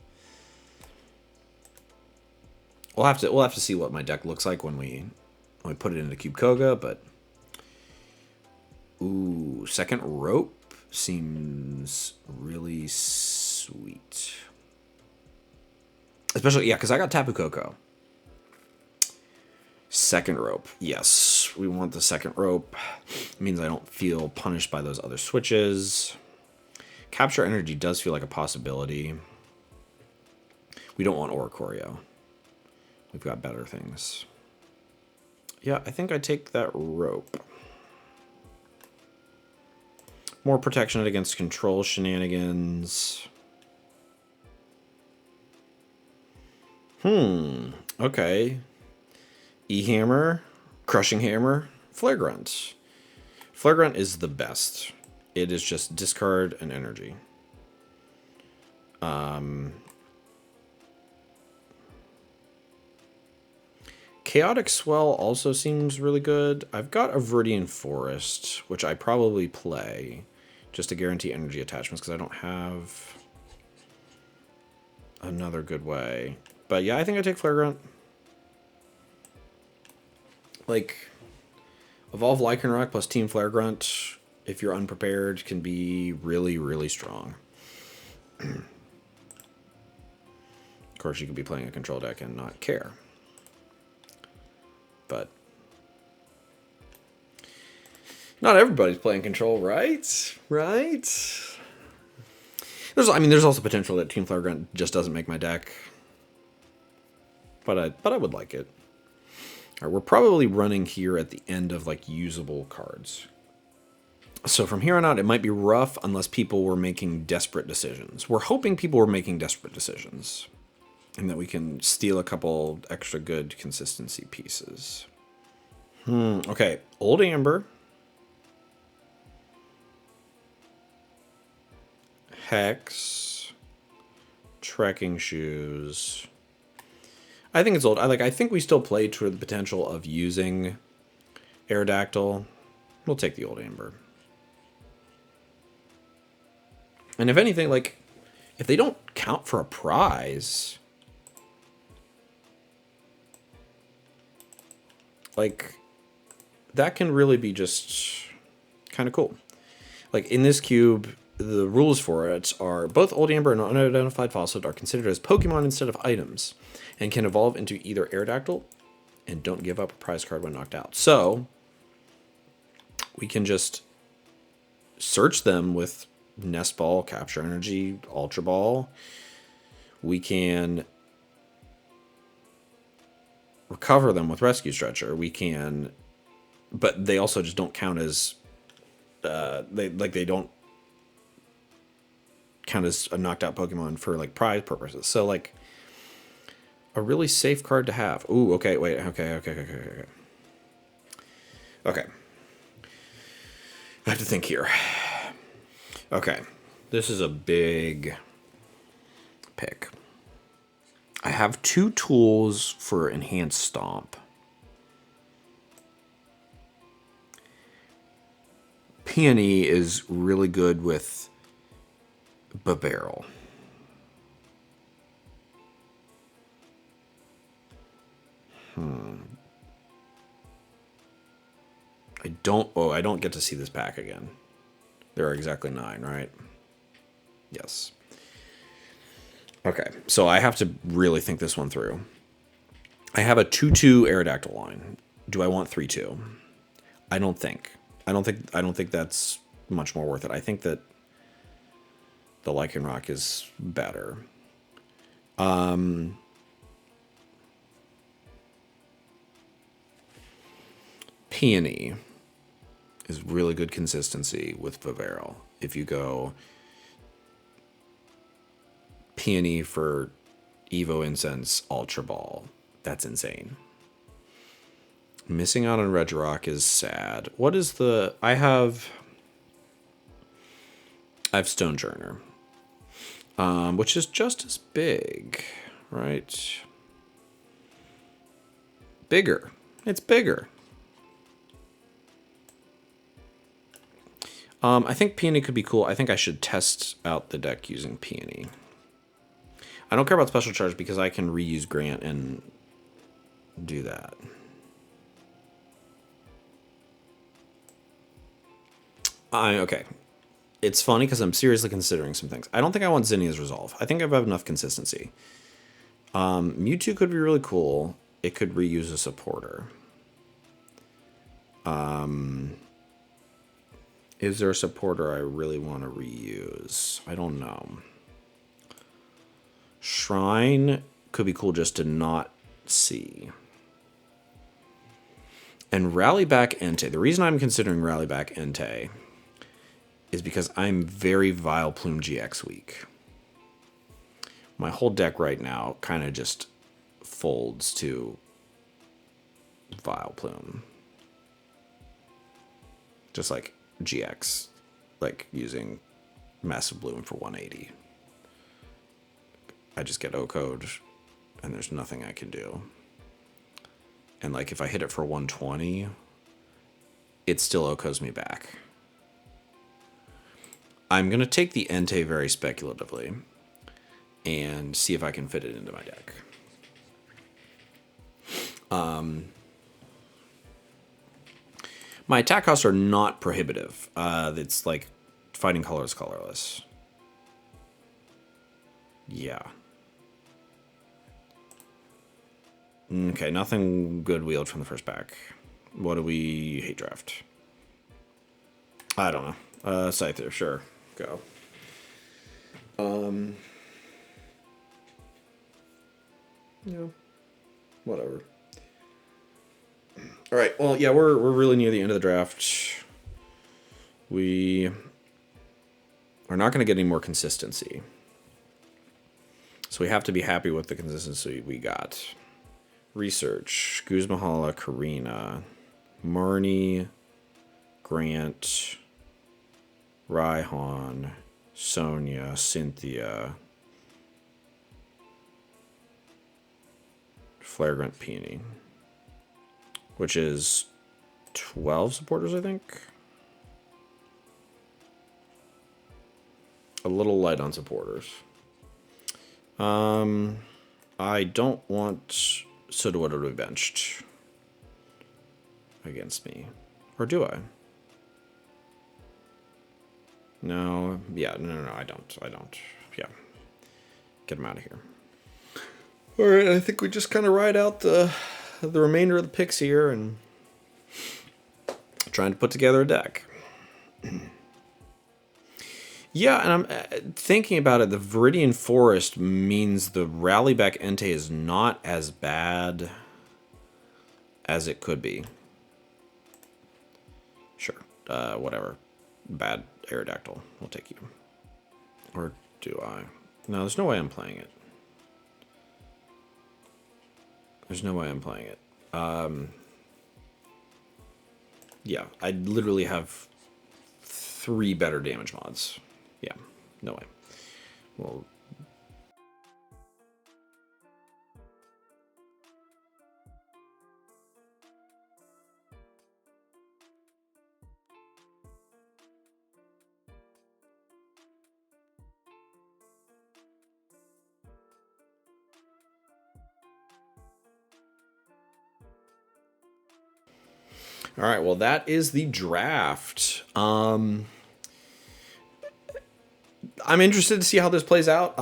We'll have to see what my deck looks like when we put it into Cube Koga, but ooh, second rope seems really sweet. Especially, yeah, because I got Tapu Koko. Second rope. Yes, we want the second rope. It means I don't feel punished by those other switches. Capture Energy does feel like a possibility. We don't want Oricorio. We've got better things. Yeah, I think I take that rope. More protection against control shenanigans. Okay. E-Hammer, Crushing Hammer, Flare Grunt. Flare Grunt is the best. It is just discard and energy. Chaotic Swell also seems really good. I've got a Viridian Forest, which I probably play just to guarantee energy attachments because I don't have another good way. But yeah, I think I take Flare Grunt. Like, Evolve Lycanroc plus Team Flare Grunt, if you're unprepared, can be really, really strong. Of course, you could be playing a control deck and not care. But not everybody's playing control, right? Right? There's also potential that Team Flare Grunt just doesn't make my deck. But I would like it. All right, we're probably running here at the end of like usable cards. So from here on out, it might be rough unless people were making desperate decisions. We're hoping people were making desperate decisions. And that we can steal a couple extra good consistency pieces. Okay, Old Amber. Hex. Trekking Shoes. I think it's old. I think we still play to the potential of using Aerodactyl. We'll take the Old Amber. And if anything, like, if they don't count for a prize, like, that can really be just kind of cool. Like, in this cube, the rules for it are both Old Amber and Unidentified Fossil are considered as Pokemon instead of items and can evolve into either Aerodactyl and don't give up a prize card when knocked out. So, we can just search them with Nest Ball, Capture Energy, Ultra Ball. We can recover them with Rescue Stretcher. We can, but they also just don't count as they don't count as a knocked out Pokemon for like prize purposes. So like a really safe card to have. Ooh, okay, wait, okay. I have to think here. Okay, this is a big pick. I have 2 tools for Enhanced Stomp. Peony is really good with Babarrel. I don't get to see this pack again. There are exactly 9, right? Yes. Okay, so I have to really think this one through. I have a 2/2 Aerodactyl line. Do I want 3/2? I don't think that's much more worth it. I think that the Lycanroc is better. Peony is really good consistency with Babarrel. If you go Peony for Evo Incense Ultra Ball, that's insane. Missing out on Regirock is sad. What is the... I have Stonejourner, which is just as big, right? bigger. It's bigger. I think Peony could be cool. I think I should test out the deck using Peony. I don't care about Special Charge because I can reuse Grant and do that. Okay. It's funny because I'm seriously considering some things. I don't think I want Zinnia's Resolve. I think I have enough consistency. Mewtwo could be really cool. It could reuse a supporter. Is there a supporter I really want to reuse? I don't know. Shrine could be cool just to not see. And Rally Back Entei. The reason I'm considering Rally Back Entei is because I'm very Vileplume GX weak. My whole deck right now kind of just folds to Vileplume. Just like GX, like using Massive Bloom for 180. I just get O-code and there's nothing I can do. And like if I hit it for 120, it still O-codes me back. I'm going to take the Entei very speculatively and see if I can fit it into my deck. My attack costs are not prohibitive. It's like Fighting Colors colorless. Yeah. Okay, nothing good wheeled from the first pack. What do we hate draft? I don't know. Scyther, sure. Go. Yeah. Whatever. All right. Well, yeah, we're really near the end of the draft. We are not going to get any more consistency. So we have to be happy with the consistency we got. Research. Guzmahala, Karina, Marnie, Grant, Raihan, Sonia, Cynthia, Flagrant Peony, which is 12 supporters, I think. A little light on supporters. I don't want Sudowoodo to be benched against me. Or do I? No. Yeah, no, I don't. Yeah. Get him out of here. All right, I think we just kind of ride out the remainder of the picks here and trying to put together a deck. Yeah, and I'm thinking about it. The Viridian Forest means the Rally Back Entei is not as bad as it could be. Sure, whatever. Bad Aerodactyl. We'll take you. Or do I? No, there's no way I'm playing it. There's no way I'm playing it. Yeah, I literally have 3 better damage mods. Yeah, no way. Well, all right, well, that is the draft. I'm interested to see how this plays out.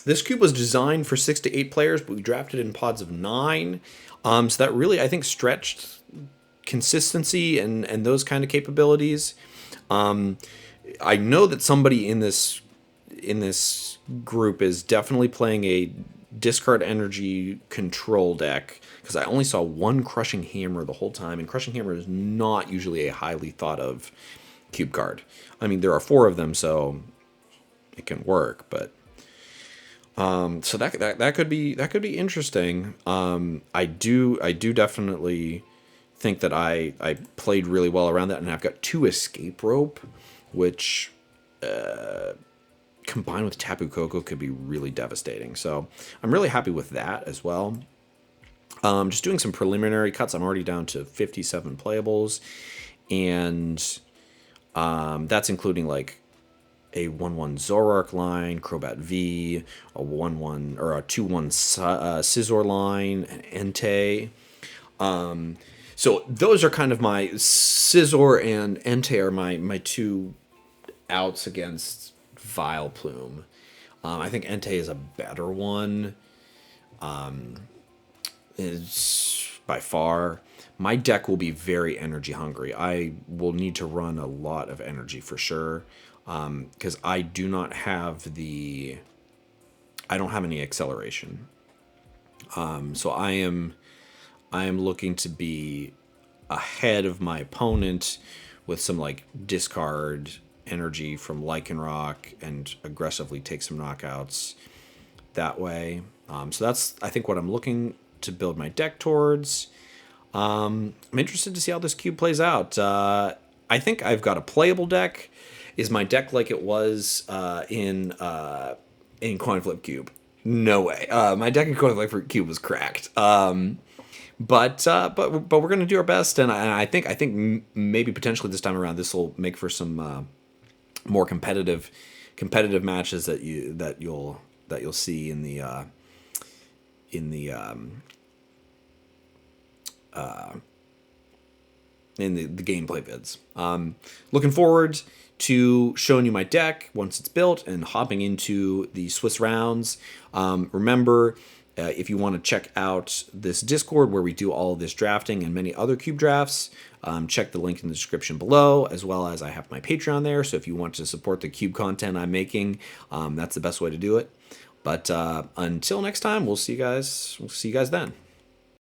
This cube was designed for 6 to 8 players, but we drafted in pods of 9. So that really, I think, stretched consistency and those kind of capabilities. I know that somebody in this group is definitely playing a discard energy control deck, because I only saw one Crushing Hammer the whole time, and Crushing Hammer is not usually a highly thought of cube card. I mean, there are 4 of them, so it can work, but so that could be interesting. I do definitely think that I played really well around that, and I've got 2 Escape Rope, which combined with Tapu Koko could be really devastating. So I'm really happy with that as well. Just doing some preliminary cuts. I'm already down to 57 playables, and that's including like a 1/1 Zoroark line, Crobat V, a 1/1 or a 2/1 Scizor line, an Entei. So those are kind of my Scizor and Entei are my two outs against Vileplume. I think Entei is a better one. Is by far. My deck will be very energy hungry. I will need to run a lot of energy for sure, because I do not have the. I don't have any acceleration. So I am looking to be ahead of my opponent with some like discard energy from Lycanroc and aggressively take some knockouts that way. So that's I think what I'm looking to build my deck towards. I'm interested to see how this cube plays out. I think I've got a playable deck. Is my deck like it was in Coin Flip Cube? No way. My deck in Coin Flip Cube was cracked. But we're gonna do our best, and I think maybe potentially this time around this will make for some more competitive matches that you'll see in the in the the gameplay vids. Looking forward to showing you my deck once it's built and hopping into the Swiss rounds. Remember, if you want to check out this Discord where we do all of this drafting and many other cube drafts, check the link in the description below, as well as I have my Patreon there. So if you want to support the cube content I'm making, that's the best way to do it. But until next time, we'll see you guys. We'll see you guys then.